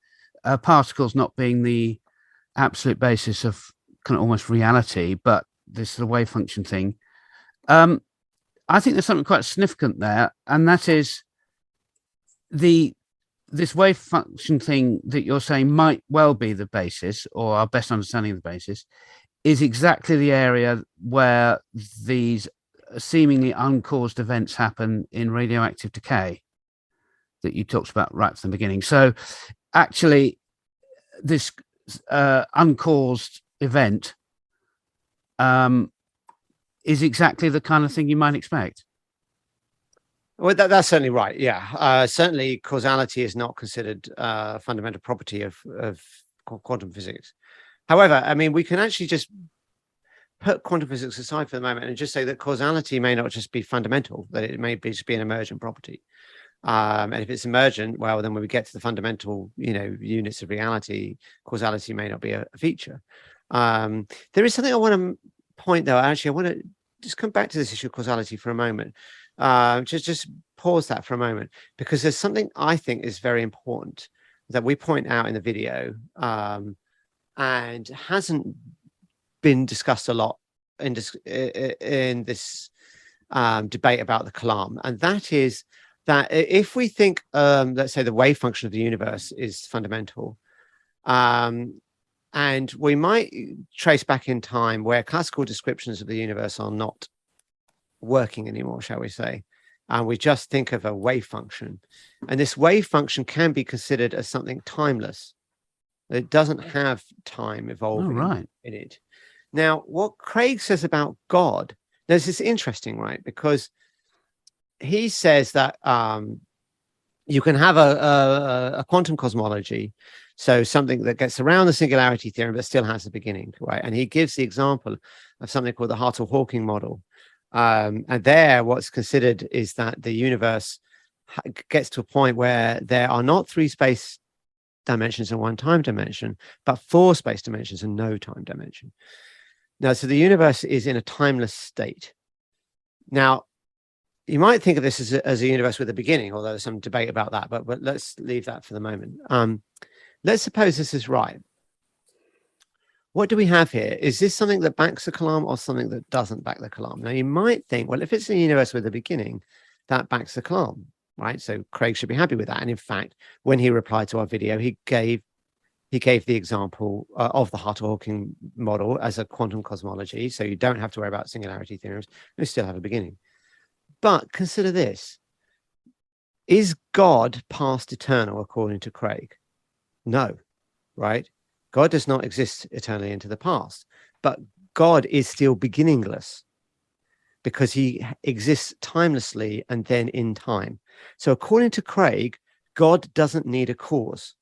particles not being the absolute basis of kind of almost reality, but this sort of wave function thing, I think there's something quite significant there, and that is this wave function thing that you're saying might well be the basis, or our best understanding of the basis, is exactly the area where these seemingly uncaused events happen in radioactive decay that you talked about right from the beginning. So actually, this uncaused event is exactly the kind of thing you might expect. Well, that's certainly right. Yeah, certainly causality is not considered a fundamental property of quantum physics. However, I mean, we can actually just put quantum physics aside for the moment and just say that causality may not just be fundamental, that it may just be an emergent property. And if it's emergent, well, then when we get to the fundamental, units of reality, causality may not be a feature. There is something I want to point, though. Actually, I want to just come back to this issue of causality for a moment. Just pause that for a moment, because there's something I think is very important that we point out in the video and hasn't been discussed a lot in this debate about the Kalam, and that is that if we think, let's say, the wave function of the universe is fundamental, and we might trace back in time where classical descriptions of the universe are not working anymore, shall we say, and we just think of a wave function, and this wave function can be considered as something timeless. It doesn't have time evolving in it. Now, what Craig says about God, this is interesting, right? Because he says that you can have a quantum cosmology, so something that gets around the singularity theorem but still has a beginning, right? And he gives the example of something called the Hartle-Hawking model. And there, what's considered is that the universe gets to a point where there are not 3 space dimensions and 1 time dimension, but 4 space dimensions and no time dimension. Now, so the universe is in a timeless state. Now, you might think of this as a universe with a beginning, although there's some debate about that, but let's leave that for the moment. Let's suppose this is right. What do we have here? Is this something that backs the Kalam or something that doesn't back the Kalam? Now, you might think, well, if it's a universe with a beginning, that backs the Kalam, right? So Craig should be happy with that. And in fact, when he replied to our video, he gave the example of the Hartle-Hawking model as a quantum cosmology. So you don't have to worry about singularity theorems. You still have a beginning. But consider this. Is God past eternal according to Craig? No, right? God does not exist eternally into the past, but God is still beginningless. because he exists timelessly and then in time. So according to Craig, God doesn't need a cause,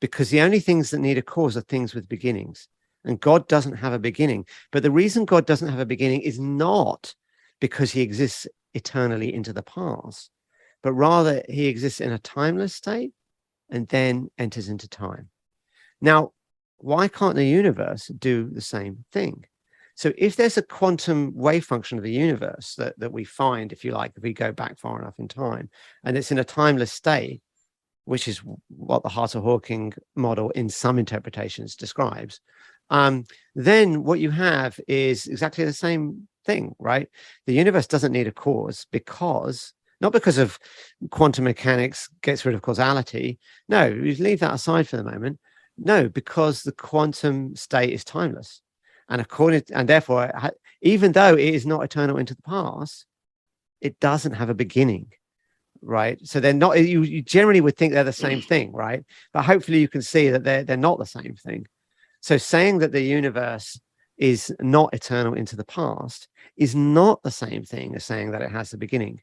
because the only things that need a cause are things with beginnings, and God doesn't have a beginning. But the reason God doesn't have a beginning is not because he exists eternally into the past, but rather he exists in a timeless state and then enters into time. Now, why can't the universe do the same thing? So if there's a quantum wave function of the universe that we find, if you like, if we go back far enough in time, and it's in a timeless state, which is what the Harter-Hawking model in some interpretations describes, then what you have is exactly the same thing, right? The universe doesn't need a cause, because not because of quantum mechanics gets rid of causality. No, you leave that aside for the moment. No, because the quantum state is timeless. And therefore, even though it is not eternal into the past, it doesn't have a beginning, right? So they're not, you generally would think they're the same thing, right? But hopefully you can see that they're not the same thing. So saying that the universe is not eternal into the past is not the same thing as saying that it has a beginning.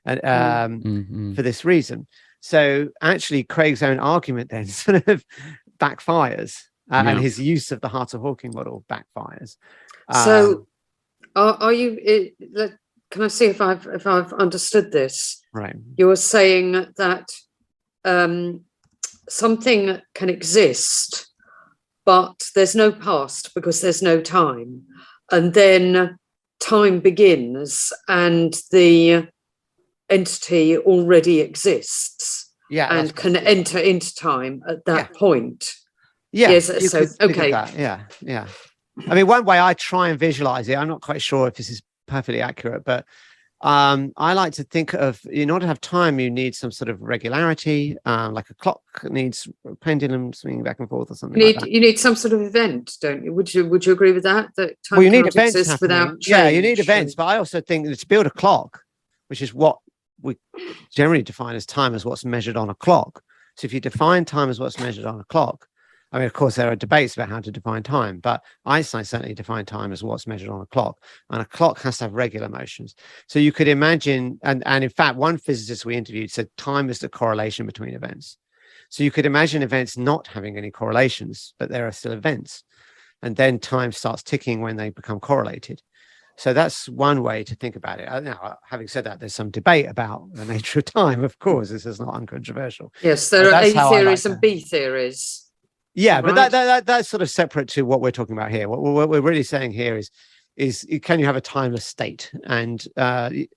And for this reason. So actually Craig's own argument then sort of backfires. And his use of the Harter-Hawking model backfires. So, are you? Can I see if I've understood this? Right. You're saying that something can exist, but there's no past because there's no time, and then time begins, and the entity already exists, and can enter into time at that point. Yeah. Yes. So, okay. Yeah. I mean, one way I try and visualize it, I'm not quite sure if this is perfectly accurate, but I like to think of, in order to have time, you need some sort of regularity, like a clock needs a pendulum swinging back and forth or something like that. You need some sort of event, don't you? Would you agree with that? That time you need events exist without change? Yeah, you need events, but I also think that to build a clock, which is what we generally define as time, as what's measured on a clock. So if you define time as what's measured on a clock, I mean, of course, there are debates about how to define time, but Einstein certainly defined time as what's measured on a clock, and a clock has to have regular motions. So you could imagine, and in fact, one physicist we interviewed said time is the correlation between events. So you could imagine events not having any correlations, but there are still events, and then time starts ticking when they become correlated. So that's one way to think about it. Now, having said that, there's some debate about the nature of time. Of course, this is not uncontroversial. Yes, there are A theories and B theories. Yeah, but that's sort of separate to what we're talking about here. What we're really saying here is can you have a timeless state? And according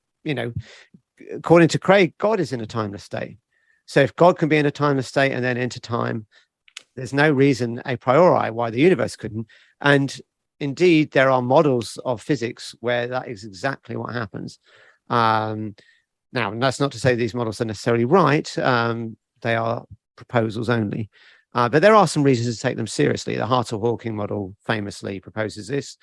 to Craig, God is in a timeless state. So if God can be in a timeless state and then enter time, there's no reason a priori why the universe couldn't. And indeed, there are models of physics where that is exactly what happens. Now, that's not to say these models are necessarily right. They are proposals only. But there are some reasons to take them seriously. The Harter-Hawking model famously proposes this.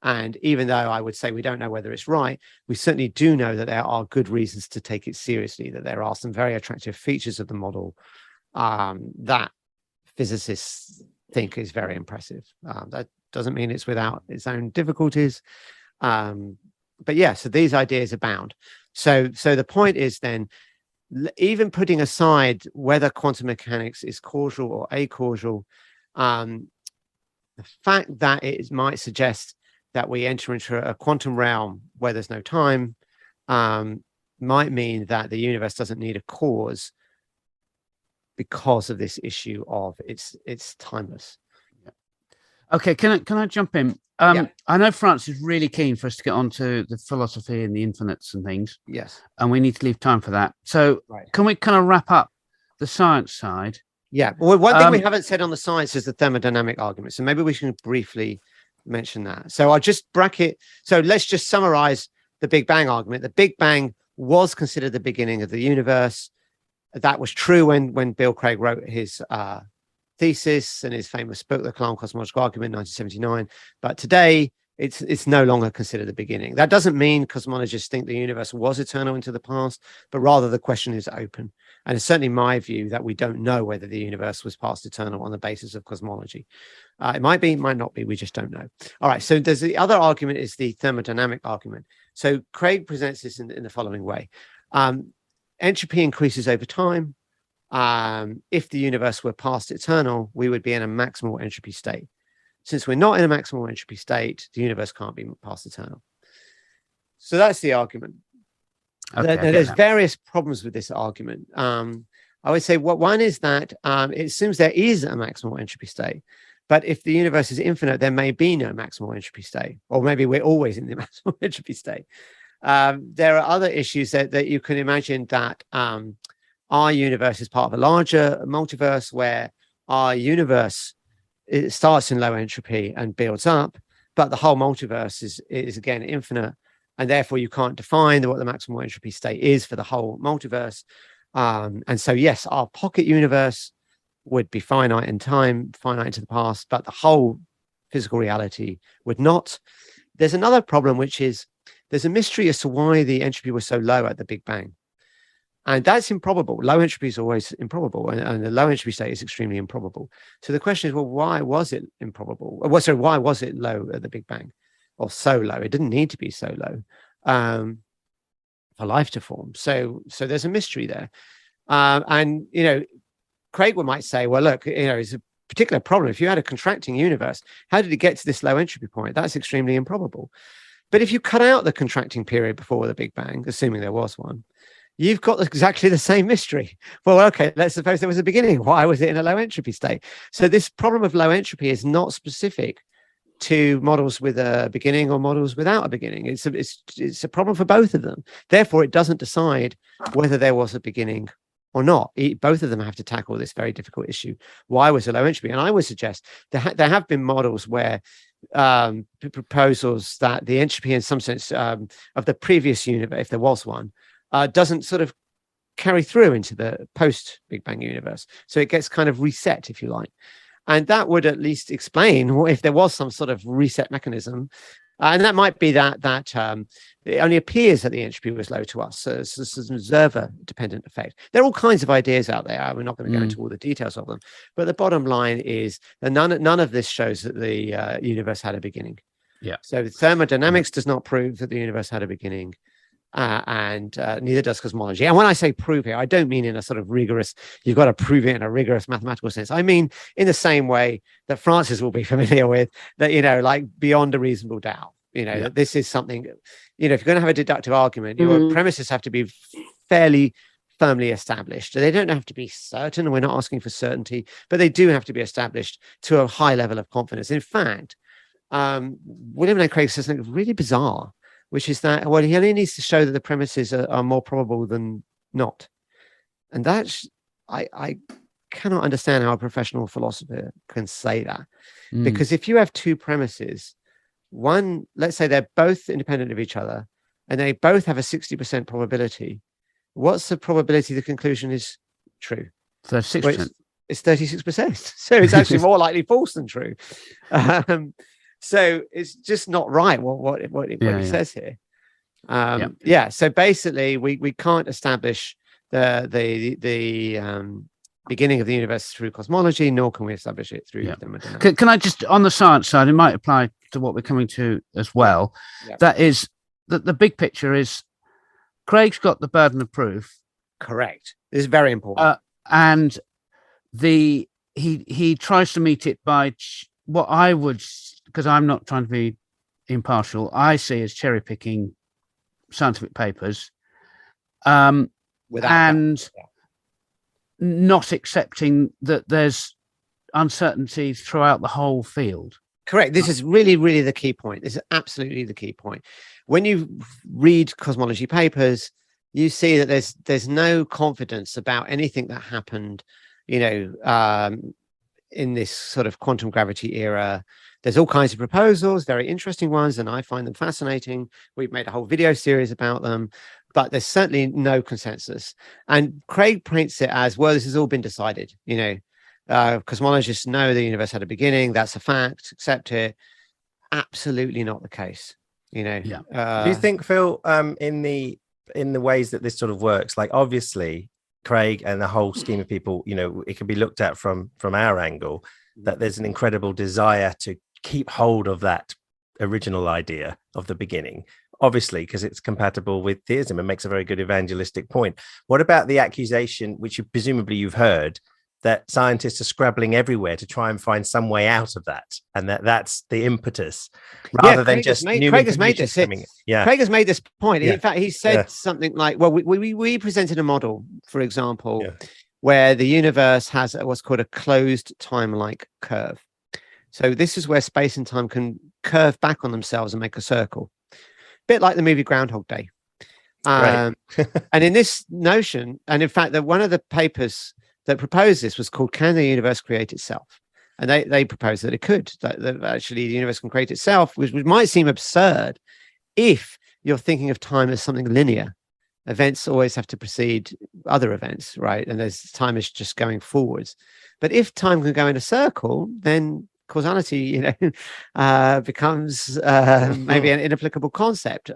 And even though I would say we don't know whether it's right, we certainly do know that there are good reasons to take it seriously, that there are some very attractive features of the model that physicists think is very impressive. That doesn't mean it's without its own difficulties. But yeah, so these ideas abound. So the point is then, even putting aside whether quantum mechanics is causal or acausal, the fact that it might suggest that we enter into a quantum realm where there's no time might mean that the universe doesn't need a cause because of this issue of it's timeless. Okay, can I jump in? I know France is really keen for us to get on to the philosophy and the infinites and things. Yes. And we need to leave time for that. So Can we kind of wrap up the science side? Yeah. Well, one thing we haven't said on the science is the thermodynamic argument. So maybe we can briefly mention that. So I'll just bracket. So let's just summarize the Big Bang argument. The Big Bang was considered the beginning of the universe. That was true when Bill Craig wrote his thesis and his famous book, The Kalam Cosmological Argument, 1979. But today, it's no longer considered the beginning. That doesn't mean cosmologists think the universe was eternal into the past, but rather the question is open. And it's certainly my view that we don't know whether the universe was past eternal on the basis of cosmology. It might be, might not be, we just don't know. All right, so there's the other argument is the thermodynamic argument. So Craig presents this in the following way. Entropy increases over time. If the universe were past eternal, we would be in a maximal entropy state. Since we're not in a maximal entropy state, the universe can't be past eternal. So that's the argument. Okay, there's various problems with this argument. I would say one is that it assumes there is a maximal entropy state. But if the universe is infinite, there may be no maximal entropy state, or maybe we're always in the maximal entropy state. There are other issues that you can imagine that our universe is part of a larger multiverse where our universe, it starts in low entropy and builds up, but the whole multiverse is again infinite, and therefore you can't define what the maximal entropy state is for the whole multiverse. And so, yes, our pocket universe would be finite in time, finite into the past, but the whole physical reality would not. There's another problem, which is there's a mystery as to why the entropy was so low at the Big Bang. And that's improbable. Low entropy is always improbable, and the low entropy state is extremely improbable. So the question is, well, why was it improbable? Sorry, why was it low at the Big Bang, or so low? It didn't need to be so low for life to form. So there's a mystery there. And Craig might say, well, look, it's a particular problem. If you had a contracting universe, how did it get to this low entropy point? That's extremely improbable. But if you cut out the contracting period before the Big Bang, assuming there was one, you've got exactly the same mystery. Well, okay, let's suppose there was a beginning. Why was it in a low entropy state? So this problem of low entropy is not specific to models with a beginning or models without a beginning. It's a problem for both of them. Therefore, it doesn't decide whether there was a beginning or not. Both of them have to tackle this very difficult issue. Why was there low entropy? And I would suggest there have been models where proposals that the entropy in some sense of the previous universe, if there was one, doesn't sort of carry through into the post Big Bang universe. So it gets kind of reset, if you like. And that would at least explain if there was some sort of reset mechanism. And that might be that it only appears that the entropy was low to us. So it's an observer-dependent effect. There are all kinds of ideas out there. We're not going to go into all the details of them. But the bottom line is that none of this shows that the universe had a beginning. Yeah. So thermodynamics does not prove that the universe had a beginning. And neither does cosmology. And when I say prove here, I don't mean in a sort of rigorous, you've got to prove it in a rigorous mathematical sense. I mean in the same way that Francis will be familiar with, that, like beyond a reasonable doubt, that this is something, if you're going to have a deductive argument, your premises have to be fairly firmly established. They don't have to be certain. We're not asking for certainty, but they do have to be established to a high level of confidence. In fact, William Lane Craig says something really bizarre, which is that, well, he only needs to show that the premises are more probable than not. And that's, I cannot understand how a professional philosopher can say that. Because if you have two premises, one, let's say they're both independent of each other, and they both have a 60% probability, what's the probability the conclusion is true? 36%. Well, it's 36%. So it's actually more likely false than true. So it's just not right what he says here. So basically we can't establish the beginning of the universe through cosmology, nor can we establish it through thermodynamics. Can I just, on the science side, it might apply to what we're coming to as well. That is that the big picture is Craig's got the burden of proof. Correct. This is very important. And he tries to meet it by what I would, because I'm not trying to be impartial, I see as cherry picking scientific papers, and not accepting that there's uncertainties throughout the whole field. Correct. This is really, really the key point. This is absolutely the key point. When you read cosmology papers, you see that there's no confidence about anything that happened, in this sort of quantum gravity era. There's all kinds of proposals, very interesting ones, and I find them fascinating. We've made a whole video series about them, but there's certainly no consensus. And Craig paints it as, well, this has all been decided. Cosmologists know the universe had a beginning. That's a fact. Accept it. Absolutely not the case. Do you think, Phil, in the ways that this sort of works, like obviously Craig and the whole scheme of people, it can be looked at from our angle, that there's an incredible desire to keep hold of that original idea of the beginning, obviously, because it's compatible with theism and makes a very good evangelistic point. What about the accusation, which presumably you've heard, that scientists are scrabbling everywhere to try and find some way out of that, and that's the impetus, rather than just Craig has made this. Craig has made this point. In fact, he said something like, "Well, we presented a model, for example, where the universe has what's called a closed time-like curve. So this is where space and time can curve back on themselves and make a circle, a bit like the movie Groundhog Day." And in this notion, and in fact, that one of the papers that proposed this was called "Can the Universe Create Itself?" And they proposed that it could, that actually the universe can create itself, which might seem absurd if you're thinking of time as something linear. Events always have to precede other events, right? And time is just going forwards. But if time can go in a circle, then causality, becomes maybe an inapplicable concept.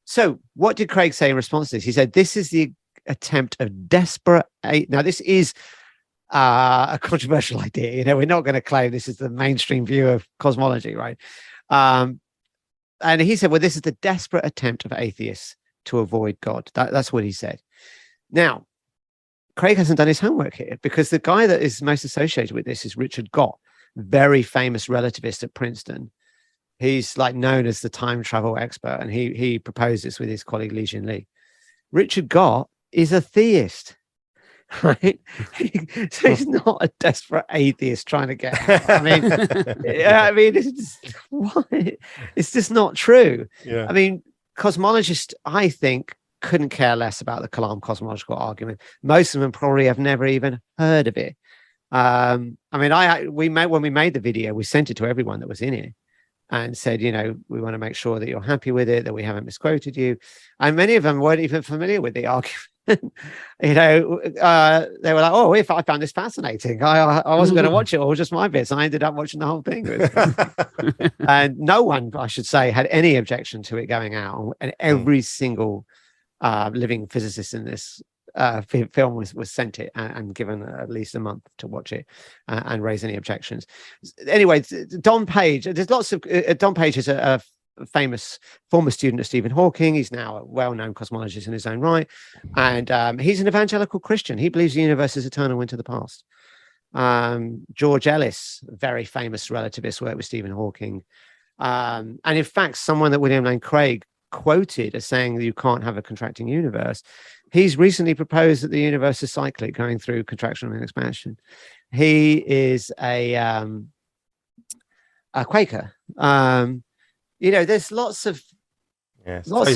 So what did Craig say in response to this? He said, "This is the attempt of desperate." Now, this is a controversial idea. We're not going to claim this is the mainstream view of cosmology, right? And he said, "Well, this is the desperate attempt of atheists to avoid God." That's what he said. Now, Craig hasn't done his homework here, because the guy that is most associated with this is Richard Gott, very famous relativist at Princeton. He's known as the time travel expert, and he proposed this with his colleague Li Jinli. Richard Gott is a theist, right? So he's not a desperate atheist trying to get out. It's just not true. Cosmologists, I think, couldn't care less about the Kalam Cosmological Argument. Most of them probably have never even heard of it. When we made the video, we sent it to everyone that was in it and said, we want to make sure that you're happy with it, that we haven't misquoted you. And many of them weren't even familiar with the argument. They were like, "Oh, if I found this fascinating, I wasn't going to watch it all, just my bits." I ended up watching the whole thing. And no one, I should say, had any objection to it going out. And every single living physicist in this film was sent it and given at least a month to watch it and raise any objections. Anyway, Don Page, there's lots of Don Page is a famous former student of Stephen Hawking. He's now a well-known cosmologist in his own right, and he's an evangelical Christian. He believes the universe is eternal into the past. George Ellis, very famous relativist, worked with Stephen Hawking, and in fact someone that William Lane Craig quoted as saying that you can't have a contracting universe. He's recently proposed that the universe is cyclic, going through contraction and expansion. He is a Quaker. There's lots of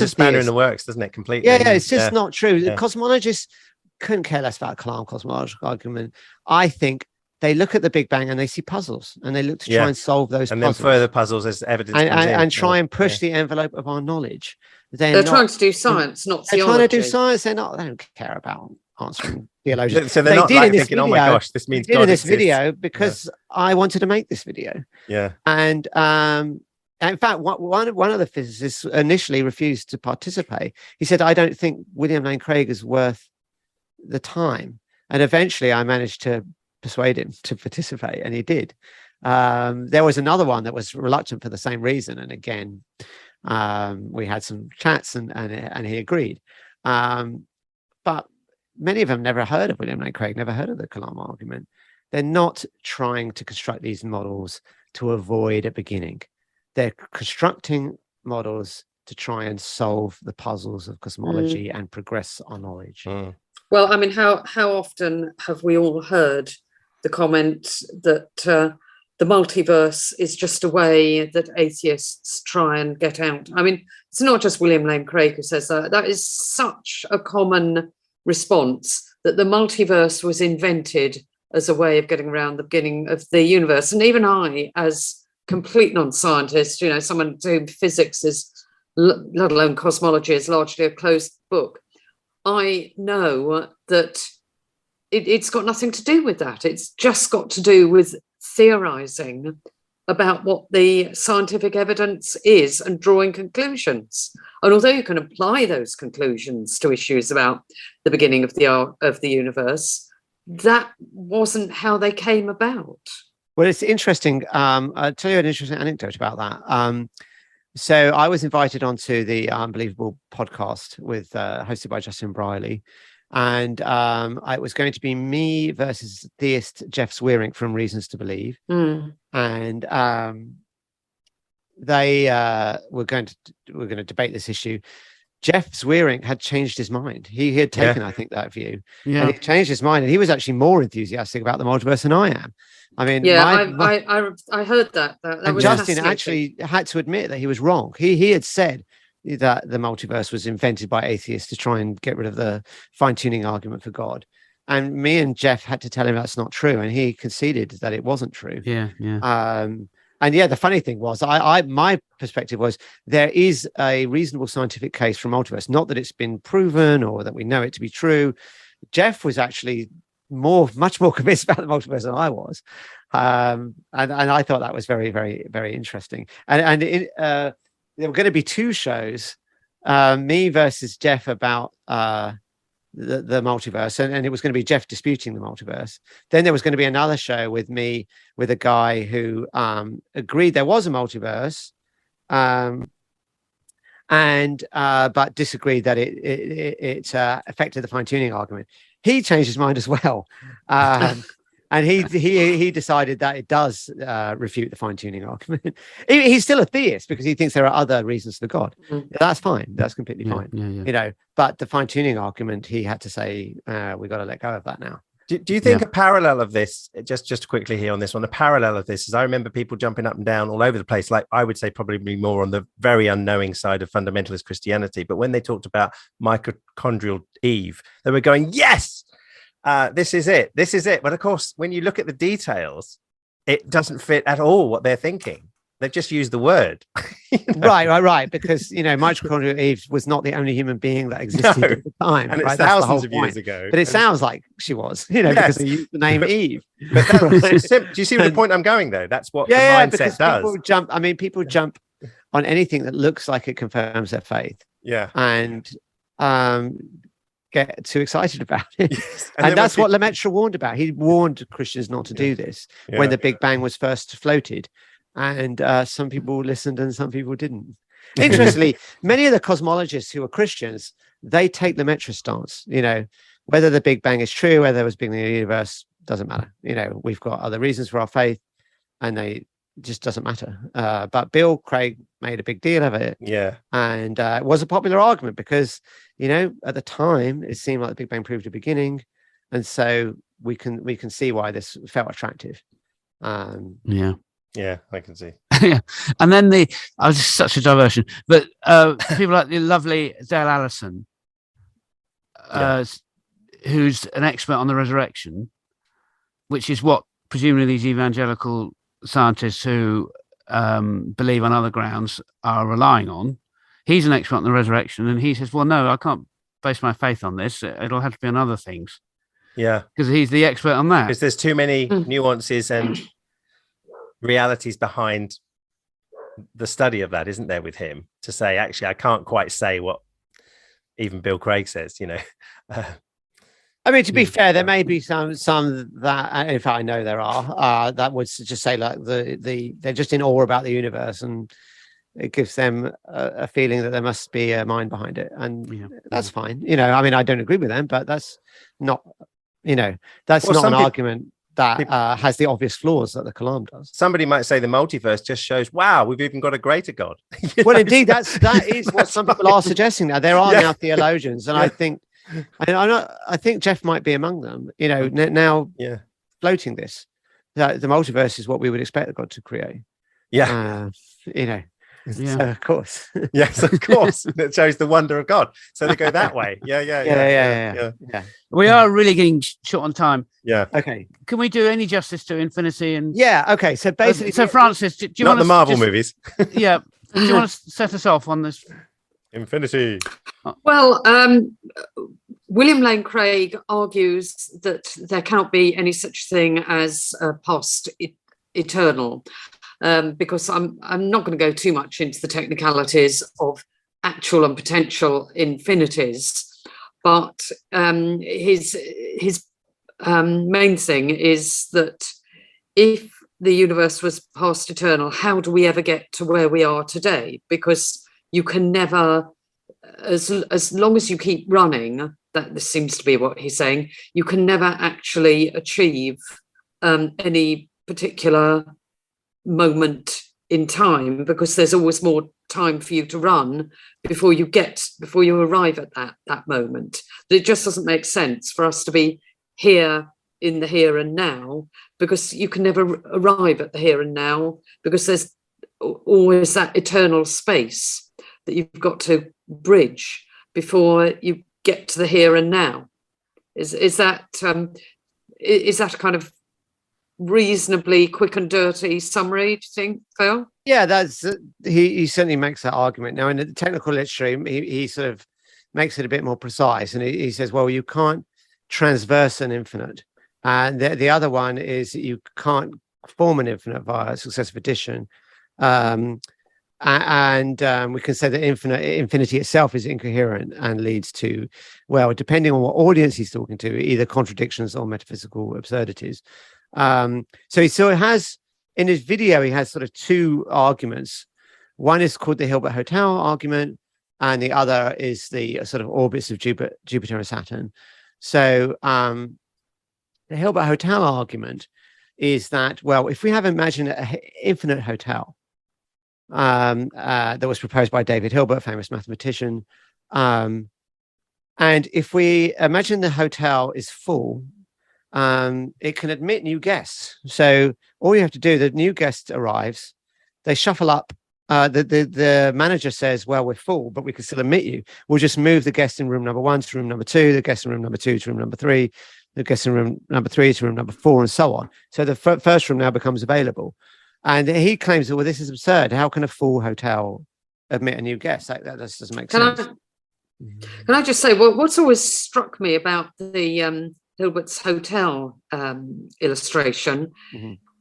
spanner in the works, doesn't it? Completely. It's just not true. The cosmologists couldn't care less about Kalam Cosmological Argument. I think they look at the Big Bang and they see puzzles, and they look to try and solve those and puzzles. Then further puzzles as evidence and try and push the envelope of our knowledge. They're trying to do science, not theology. They're trying to do science. They don't care about answering theologians. So they're not thinking, "Oh my gosh, this means God in this exists." video because I wanted to make this video. And in fact, one of the physicists initially refused to participate. He said, "I don't think William Lane Craig is worth the time." And eventually I managed to persuade him to participate, and he did. There was another one that was reluctant for the same reason. And again, we had some chats and he agreed. But many of them never heard of William Lane Craig, never heard of the Kalam argument. They're not trying to construct these models to avoid a beginning. They're constructing models to try and solve the puzzles of cosmology and progress our knowledge. Well, how often have we all heard the comment that the multiverse is just a way that atheists try and get out? It's not just William Lane Craig who says that. That is such a common response, that the multiverse was invented as a way of getting around the beginning of the universe. And even I, as complete non-scientist, someone to whom physics is, let alone cosmology, is largely a closed book, I know that it's got nothing to do with that. It's just got to do with theorizing about what the scientific evidence is and drawing conclusions. And although you can apply those conclusions to issues about the beginning of the universe, that wasn't how they came about. Well, it's interesting. I'll tell you an interesting anecdote about that. So I was invited onto the Unbelievable podcast with hosted by Justin Briley, and it was going to be me versus theist Jeff Swearing from Reasons to Believe, and they were going to debate this issue. Jeff Swearing had changed his mind. He had taken, I think, that view, and he changed his mind, and he was actually more enthusiastic about the multiverse than I am. I mean, I heard that. That was Justin actually had to admit that he was wrong. He had said that the multiverse was invented by atheists to try and get rid of the fine-tuning argument for God. And me and Jeff had to tell him that's not true, and he conceded that it wasn't true. And the funny thing was, my perspective was there is a reasonable scientific case for multiverse, not that it's been proven or that we know it to be true. Jeff was actually much more convinced about the multiverse than I was, and I thought that was very, very, very interesting. And there were going to be two shows, me versus Jeff about the multiverse, and it was going to be Jeff disputing the multiverse. Then there was going to be another show with me with a guy who agreed there was a multiverse, but disagreed that it affected the fine-tuning argument. He changed his mind as well, and he decided that it does refute the fine-tuning argument. He's still a theist because he thinks there are other reasons for God. That's fine. That's completely fine. You know, but the fine-tuning argument, he had to say, we've got to let go of that now. Do you think a parallel of this, just quickly here on this one, a parallel of this is I remember people jumping up and down all over the place, like I would say probably more on the very unknowing side of fundamentalist Christianity. But when they talked about mitochondrial Eve, they were going, yes, this is it. This is it. But of course, when you look at the details, it doesn't fit at all what they're thinking. They've just used the word. Right. Because, mitochondrial Eve was not the only human being that existed at the time. And it's thousands of years ago. But it sounds like she was, because they used the name Eve. But do you see the point I'm going, though? That's what the mindset does. People jump on anything that looks like it confirms their faith. Yeah. And get too excited about it. Yes. And that's what Lemaitre warned about. He warned Christians not to do this when the Big Bang was first floated. And some people listened and some people didn't. Interestingly, many of the cosmologists who are Christians, they take the Lemaitre stance. Whether the Big Bang is true, whether there was Big Bang in the universe, doesn't matter. We've got other reasons for our faith, and it just doesn't matter. But Bill Craig made a big deal of it. Yeah. And it was a popular argument because, at the time, it seemed like the Big Bang proved a beginning. And so we can see why this felt attractive. Yeah, I can see. Yeah, and then I was just such a diversion, but people like the lovely Dale Allison, who's an expert on the resurrection, which is what presumably these evangelical scientists who believe on other grounds are relying on. He's an expert on the resurrection, and he says, "Well, no, I can't base my faith on this. It'll have to be on other things." Yeah, because he's the expert on that. Because there's too many nuances and realities behind the study of that, isn't there, with him to say, actually, I can't quite say what even Bill Craig says, to be fair, there may be some that, in fact, I know there are, that would just say like they're just in awe about the universe, and it gives them a feeling that there must be a mind behind it. And that's fine. I don't agree with them, but that's not, that's not an argument that has the obvious flaws that the Kalam does. Somebody might say the multiverse just shows, wow, we've even got a greater God. Well, indeed, that is what some people are suggesting now. There are now theologians, and I think Jeff might be among them, now floating this, that the multiverse is what we would expect God to create. Yeah. So, of course. Yes, of course. It shows the wonder of God. So they go that way. Yeah. We are really getting short on time. Yeah. Okay. Can we do any justice to Infinity? And okay. So basically, Francis, do you not want the Marvel movies? Yeah. Do you want to set us off on this? Infinity. Well, William Lane Craig argues that there cannot be any such thing as eternal. Because I'm not going to go too much into the technicalities of actual and potential infinities, but his main thing is that if the universe was past eternal, how do we ever get to where we are today? Because you can never, as long as you keep running, that this seems to be what he's saying, you can never actually achieve any particular moment in time, because there's always more time for you to run before you arrive at that moment. It just doesn't make sense for us to be here in the here and now, because you can never arrive at the here and now, because there's always that eternal space that you've got to bridge before you get to the here and now. Is that a kind of reasonably quick and dirty summary, do you think, Phil? Yeah, that's he certainly makes that argument. Now, in the technical literature, he sort of makes it a bit more precise, and he says, well, you can't transverse an infinite, and the other one is that you can't form an infinite via successive addition, and we can say that infinity itself is incoherent and leads to, well, depending on what audience he's talking to, either contradictions or metaphysical absurdities. So he sort of has, in his video, he has sort of two arguments. One is called the Hilbert-Hotel argument, and the other is the sort of orbits of Jupiter and Saturn. So the Hilbert-Hotel argument is that, well, if we have imagined an infinite hotel that was proposed by David Hilbert, famous mathematician, and if we imagine the hotel is full, it can admit new guests. So all you have to do, the new guest arrives, they shuffle up. The manager says, well, we're full, but we can still admit you. We'll just move the guest in room number 1 to room number 2, the guest in room number 2 to room number 3, the guest in room number 3 to room number 4, and so on. So the first room now becomes available. And he claims that, well, this is absurd. How can a full hotel admit a new guest? That just doesn't make sense. Can I just say, well, what's always struck me about the Hilbert's hotel illustration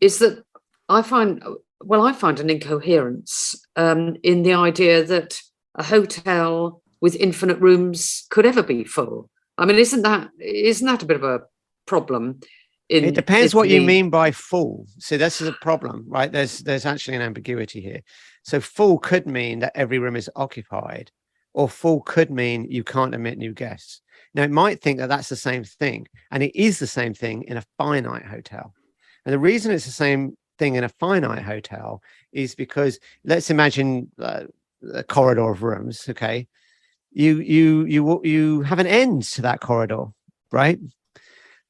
is that I find an incoherence in the idea that a hotel with infinite rooms could ever be full. I mean, isn't that a bit of a problem? It depends what you mean by full. So this is a problem, right? There's actually an ambiguity here. So full could mean that every room is occupied, or full could mean you can't admit new guests. Now, it might think that that's the same thing, and it is the same thing in a finite hotel. And the reason it's the same thing in a finite hotel is because, let's imagine a corridor of rooms. Okay, you have an end to that corridor, right?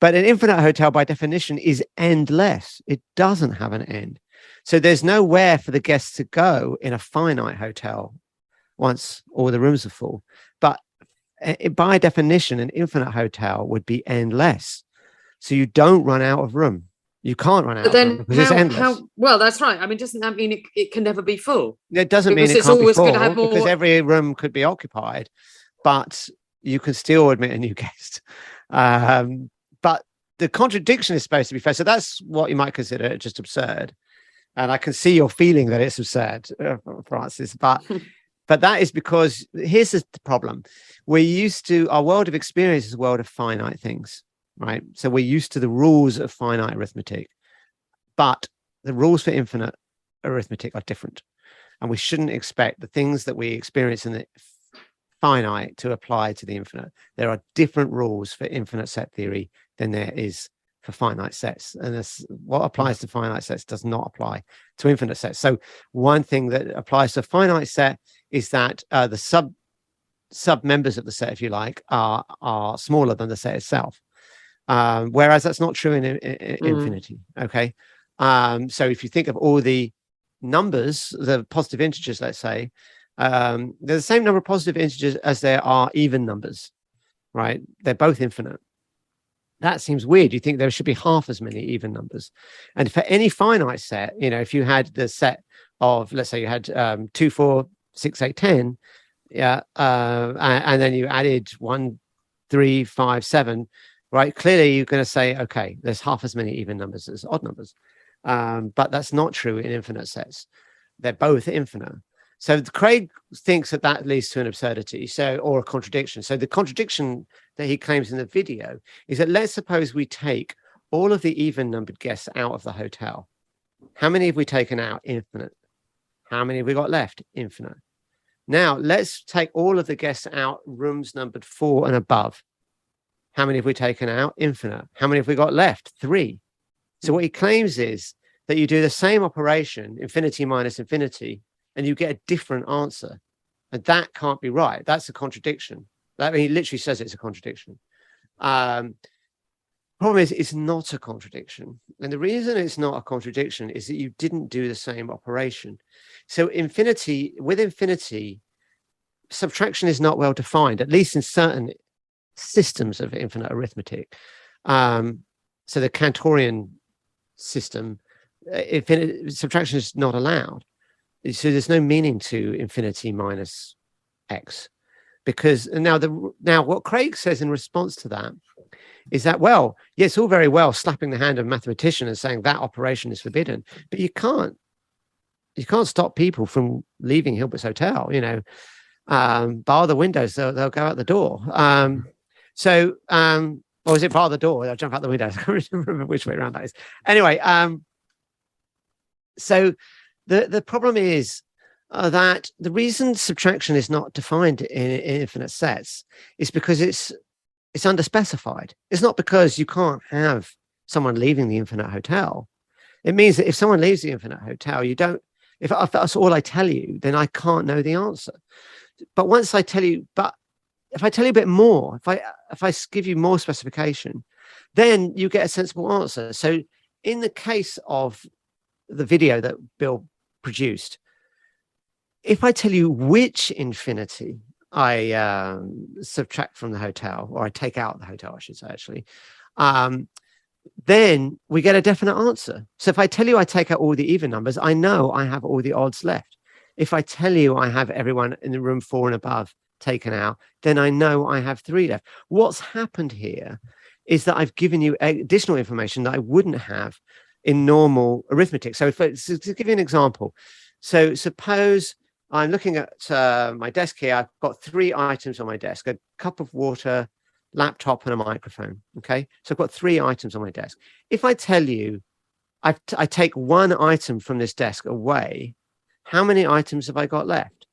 But an infinite hotel, by definition, is endless. It doesn't have an end. So there's nowhere for the guests to go in a finite hotel once all the rooms are full. But by definition, an infinite hotel would be endless. So you don't run out of room. You can't run out of room because it's endless. Well, that's right. I mean, doesn't that mean it can never be full? It doesn't mean it can't be full, because every room could be occupied, but you can still admit a new guest. But the contradiction is supposed to be fair. So that's what you might consider just absurd. And I can see your feeling that it's absurd, Francis. But that is because here's the problem. Our world of experience is a world of finite things, right? So we're used to the rules of finite arithmetic. But the rules for infinite arithmetic are different. And we shouldn't expect the things that we experience in the finite to apply to the infinite. There are different rules for infinite set theory than there is for finite sets, and what applies to finite sets does not apply to infinite sets. So one thing that applies to a finite set is that the sub members of the set, if you like, are smaller than the set itself, whereas that's not true in infinity. Okay, so if you think of all the numbers, the positive integers, let's say, there's the same number of positive integers as there are even numbers, right? They're both infinite. That seems weird. You think there should be half as many even numbers. And for any finite set, if you had the set of, let's say you had 2, 4, 6, 8, 10, yeah, and then you added 1, 3, 5, 7, right? Clearly, you're going to say, okay, there's half as many even numbers as odd numbers. But that's not true in infinite sets. They're both infinite. So Craig thinks that leads to an absurdity, or a contradiction. So the contradiction that he claims in the video is that, let's suppose we take all of the even numbered guests out of the hotel, How many have we taken out? Infinite. How many have we got left? Infinite. Now, let's take all of the guests out, rooms numbered 4 and above. How many have we taken out? Infinite. How many have we got left? 3. So what he claims is that you do the same operation, infinity minus infinity, and you get a different answer. And that can't be right. That's a contradiction. He literally says it's a contradiction. Problem is, it's not a contradiction. And the reason it's not a contradiction is that you didn't do the same operation. So with infinity, subtraction is not well defined, at least in certain systems of infinite arithmetic. So the Cantorian system, subtraction is not allowed. So there's no meaning to infinity minus x, because now what Craig says in response to that is that, well, yeah, it's all very well slapping the hand of a mathematician and saying that operation is forbidden, but you can't stop people from leaving Hilbert's Hotel. Bar the windows, they'll go out the door. Or is it bar the door? They'll jump out the windows. I can't remember which way around that is. Anyway, so the problem is that the reason subtraction is not defined in infinite sets is because it's underspecified. It's not because you can't have someone leaving the infinite hotel. It means that if someone leaves the infinite hotel, if that's all I tell you, then I can't know the answer. But once I tell you, if I tell you a bit more, if I give you more specification, then you get a sensible answer. So in the case of the video that Bill produced, if I tell you which infinity I subtract from the hotel, or I take out the hotel, I should say, actually, then we get a definite answer. So if I tell you I take out all the even numbers, I know I have all the odds left. If I tell you I have everyone in the room 4 and above taken out, then I know I have 3 left. What's happened here is that I've given you additional information that I wouldn't have in normal arithmetic. So to give you an example, so suppose I'm looking at my desk here. I've got 3 items on my desk: a cup of water, laptop, and a microphone. Okay, so I've got 3 items on my desk. If I tell you I take 1 item from this desk away, how many items have I got left?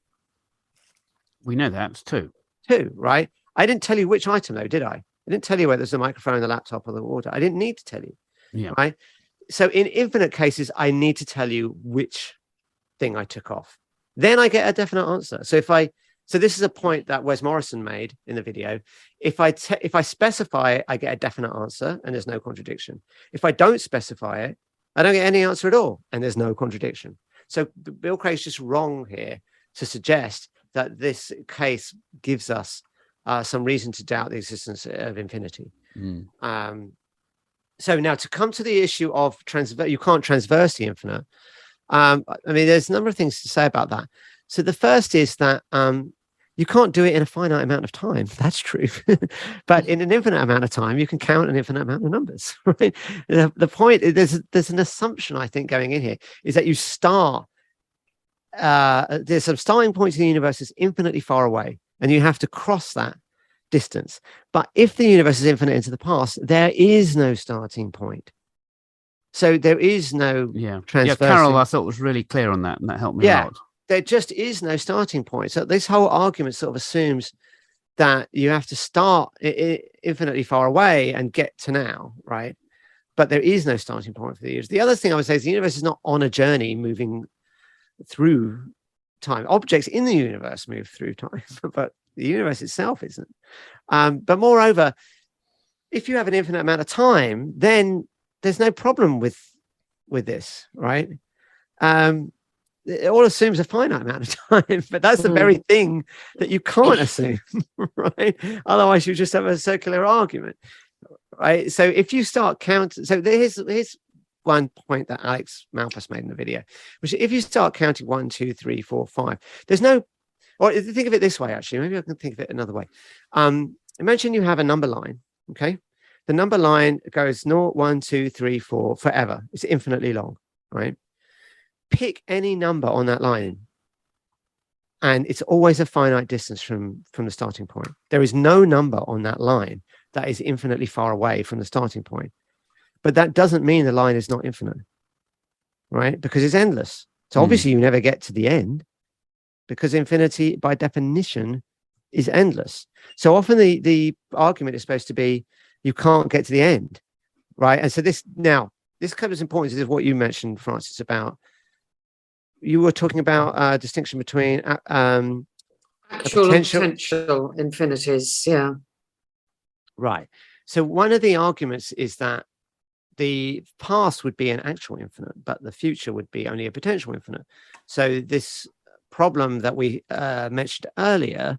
We know that it's 2. 2, right? I didn't tell you which item though, did I? I didn't tell you whether it's the microphone, the laptop, or the water. I didn't need to tell you. Yeah. Right. So in infinite cases, I need to tell you which thing I took off. Then I get a definite answer. So this is a point that Wes Morrison made in the video. If I specify it, I get a definite answer, and there's no contradiction. If I don't specify it, I don't get any answer at all, and there's no contradiction. So Bill Craig's just wrong here to suggest that this case gives us some reason to doubt the existence of infinity. So now to come to the issue of you can't transverse the infinite. I mean, there's a number of things to say about that. So the first is that you can't do it in a finite amount of time. That's true. But in an infinite amount of time, you can count an infinite amount of numbers. Right? The point is there's an assumption, I think, going in here, is that you start, there's some starting points in the universe is infinitely far away, and you have to cross that distance. But if the universe is infinite into the past, there is no starting point. So there is no transversing. Yeah, Carol, I thought was really clear on that, and that helped me a lot. There just is no starting point. So this whole argument sort of assumes that you have to start infinitely far away and get to now, right? But there is no starting point for the universe. The other thing I would say is the universe is not on a journey moving through time. Objects in the universe move through time, but the universe itself isn't. But moreover, if you have an infinite amount of time, then there's no problem with this, right? It all assumes a finite amount of time, but that's the very thing that you can't assume, right? Otherwise, you just have a circular argument, right? So if you start counting, so here's one point that Alex Malpass made in the video, which if you start counting 1, 2, 3, 4, 5, there's no, or think of it this way, actually, maybe I can think of it another way. Imagine you have a number line, okay? The number line goes 0, 1, 2, 3, 4 forever. It's infinitely long, right? Pick any number on that line, and it's always a finite distance from the starting point. There is no number on that line that is infinitely far away from the starting point. But that doesn't mean the line is not infinite, right? Because it's endless. So obviously you never get to the end, because infinity by definition is endless. So often the argument is supposed to be you can't get to the end, right? And so this comes importance is what you mentioned, Francis, about you were talking about distinction between actual and potential infinities. Yeah. Right. So one of the arguments is that the past would be an actual infinite, but the future would be only a potential infinite. So this problem that we mentioned earlier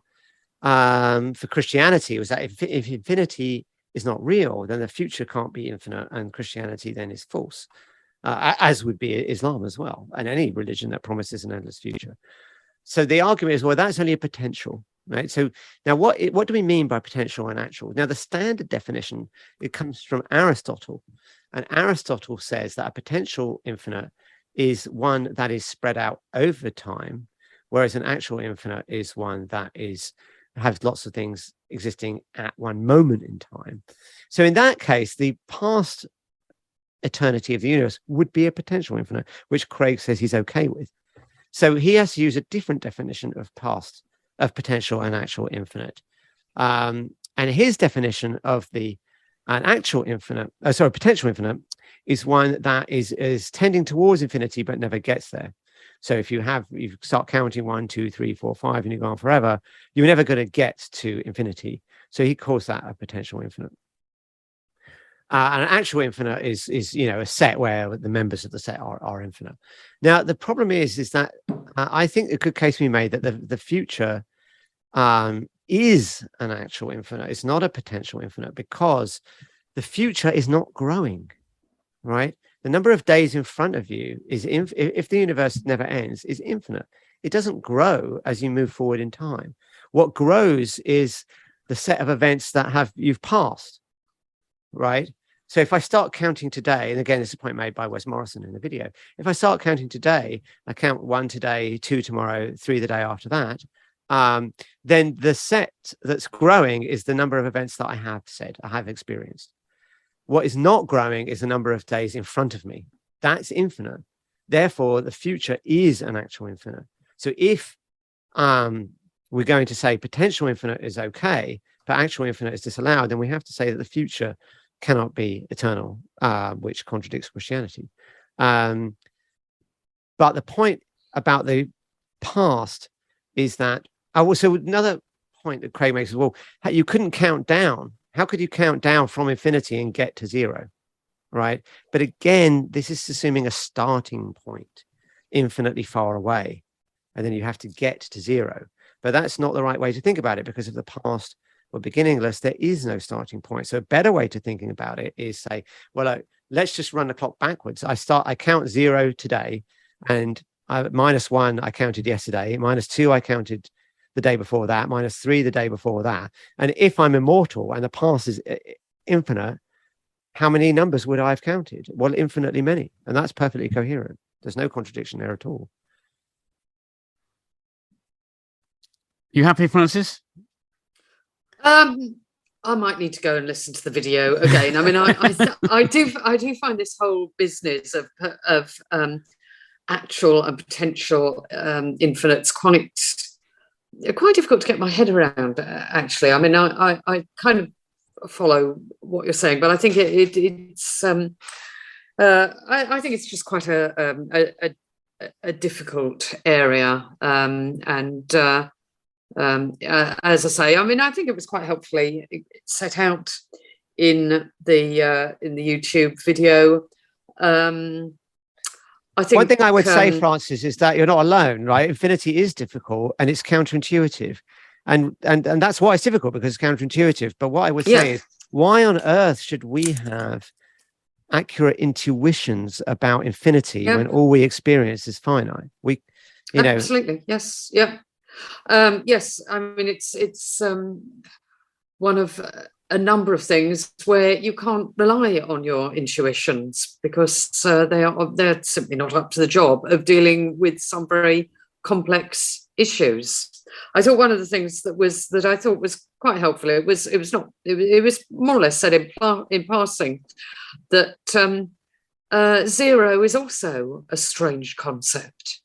for Christianity was that if infinity is not real, then the future can't be infinite, and Christianity then is false, as would be Islam as well, and any religion that promises an endless future. So the argument is, well, that's only a potential, right? So now what do we mean by potential and actual? Now the standard definition, it comes from Aristotle, and Aristotle says that a potential infinite is one that is spread out over time, whereas an actual infinite is one that has lots of things existing at one moment in time. So in that case, the past eternity of the universe would be a potential infinite, which Craig says he's okay with. So he has to use a different definition of potential and actual infinite. And his definition of potential infinite is one that is tending towards infinity but never gets there. So if you start counting 1, 2, 3, 4, 5, and you go on forever, you're never going to get to infinity. So he calls that a potential infinite. And an actual infinite is a set where the members of the set are infinite. Now the problem is that I think a good case can be made that the future is an actual infinite. It's not a potential infinite, because the future is not growing, right? The number of days in front of you is, if the universe never ends, is infinite. It doesn't grow as you move forward in time. What grows is the set of events that you've passed, right? So if I start counting today, and again, this is a point made by Wes Morrison in the video, if I start counting today, I count 1 today, 2 tomorrow, 3 the day after that, then the set that's growing is the number of events that I have experienced. What is not growing is the number of days in front of me. That's infinite. Therefore, the future is an actual infinite. So if we're going to say potential infinite is okay, but actual infinite is disallowed, then we have to say that the future cannot be eternal, which contradicts Christianity. But the point about the past is that, so another point that Craig makes is, well, you couldn't count down. How could you count down from infinity and get to zero, right? But again, this is assuming a starting point infinitely far away, and then you have to get to zero. But that's not the right way to think about it, because if the past were beginningless, there is no starting point. So a better way to thinking about it is say, well, let's just run the clock backwards. I count 0 today, and -1 I counted yesterday, -2 I counted the day before that, -3 the day before that. And if I'm immortal and the past is infinite, how many numbers would I have counted? Well, infinitely many. And that's perfectly coherent. There's no contradiction there at all. You happy, Francis? I might need to go and listen to the video again. I mean, I do find this whole business of actual and potential infinites quite difficult to get my head around, actually. I mean, I kind of follow what you're saying, but I think it's I think it's just quite a difficult area, and as I say, I mean, I think it was quite helpfully set out in the YouTube video. I think one thing I would say, Francis, is that you're not alone, right? Infinity is difficult and it's counterintuitive, and that's why it's difficult, because it's counterintuitive. But what I would say is, why on earth should we have accurate intuitions about infinity when all we experience is finite? Absolutely, yes, yeah. Yes, I mean, it's one of a number of things where you can't rely on your intuitions, because they're simply not up to the job of dealing with some very complex issues. I thought one of the things that I thought was quite helpful, it was more or less said in passing, that zero is also a strange concept,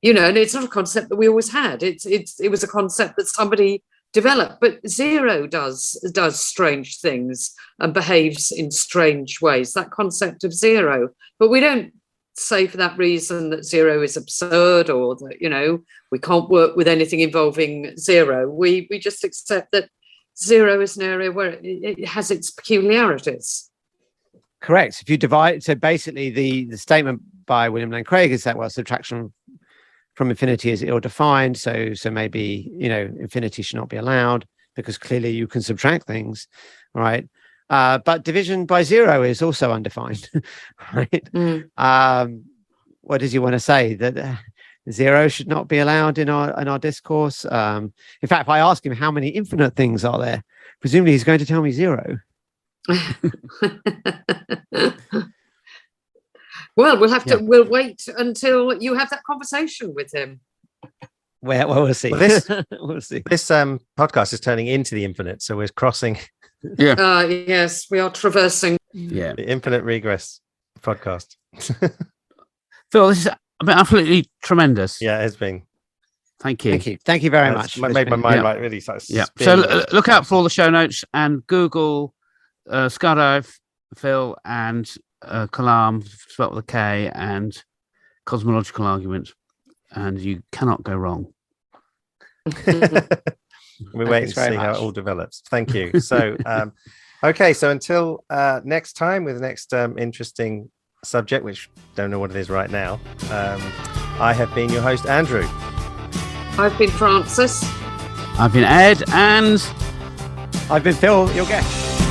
and it's not a concept that we always had. It was a concept that somebody developed, but zero does strange things and behaves in strange ways. That concept of zero, but we don't say for that reason that zero is absurd, or that we can't work with anything involving zero. We just accept that zero is an area where it has its peculiarities. Correct. If you divide, so basically the statement by William Lane Craig is that, well, subtraction from infinity is ill-defined, so maybe infinity should not be allowed because clearly you can subtract things, right? But division by zero is also undefined, right? What does he want to say? That zero should not be allowed in our discourse? In fact, if I ask him how many infinite things are there, presumably he's going to tell me zero. Well, we'll wait until you have that conversation with him. Well, we'll see. We'll see. This podcast is turning into the infinite, so we're crossing. Yeah. Yes, we are traversing. Yeah. The infinite regress podcast. Phil, this has been absolutely tremendous. Yeah, it has been. Thank you. Thank you very much. Made my mind like really start. Yeah. So look out for all the show notes and Google SkyDive Phil and Kalam, spelled with a K, and Cosmological Argument, and you cannot go wrong. We wait and see how it all develops. Thank you. So, okay. So until next time with the next interesting subject, which don't know what it is right now. I have been your host, Andrew. I've been Francis. I've been Ed, and I've been Phil, your guest.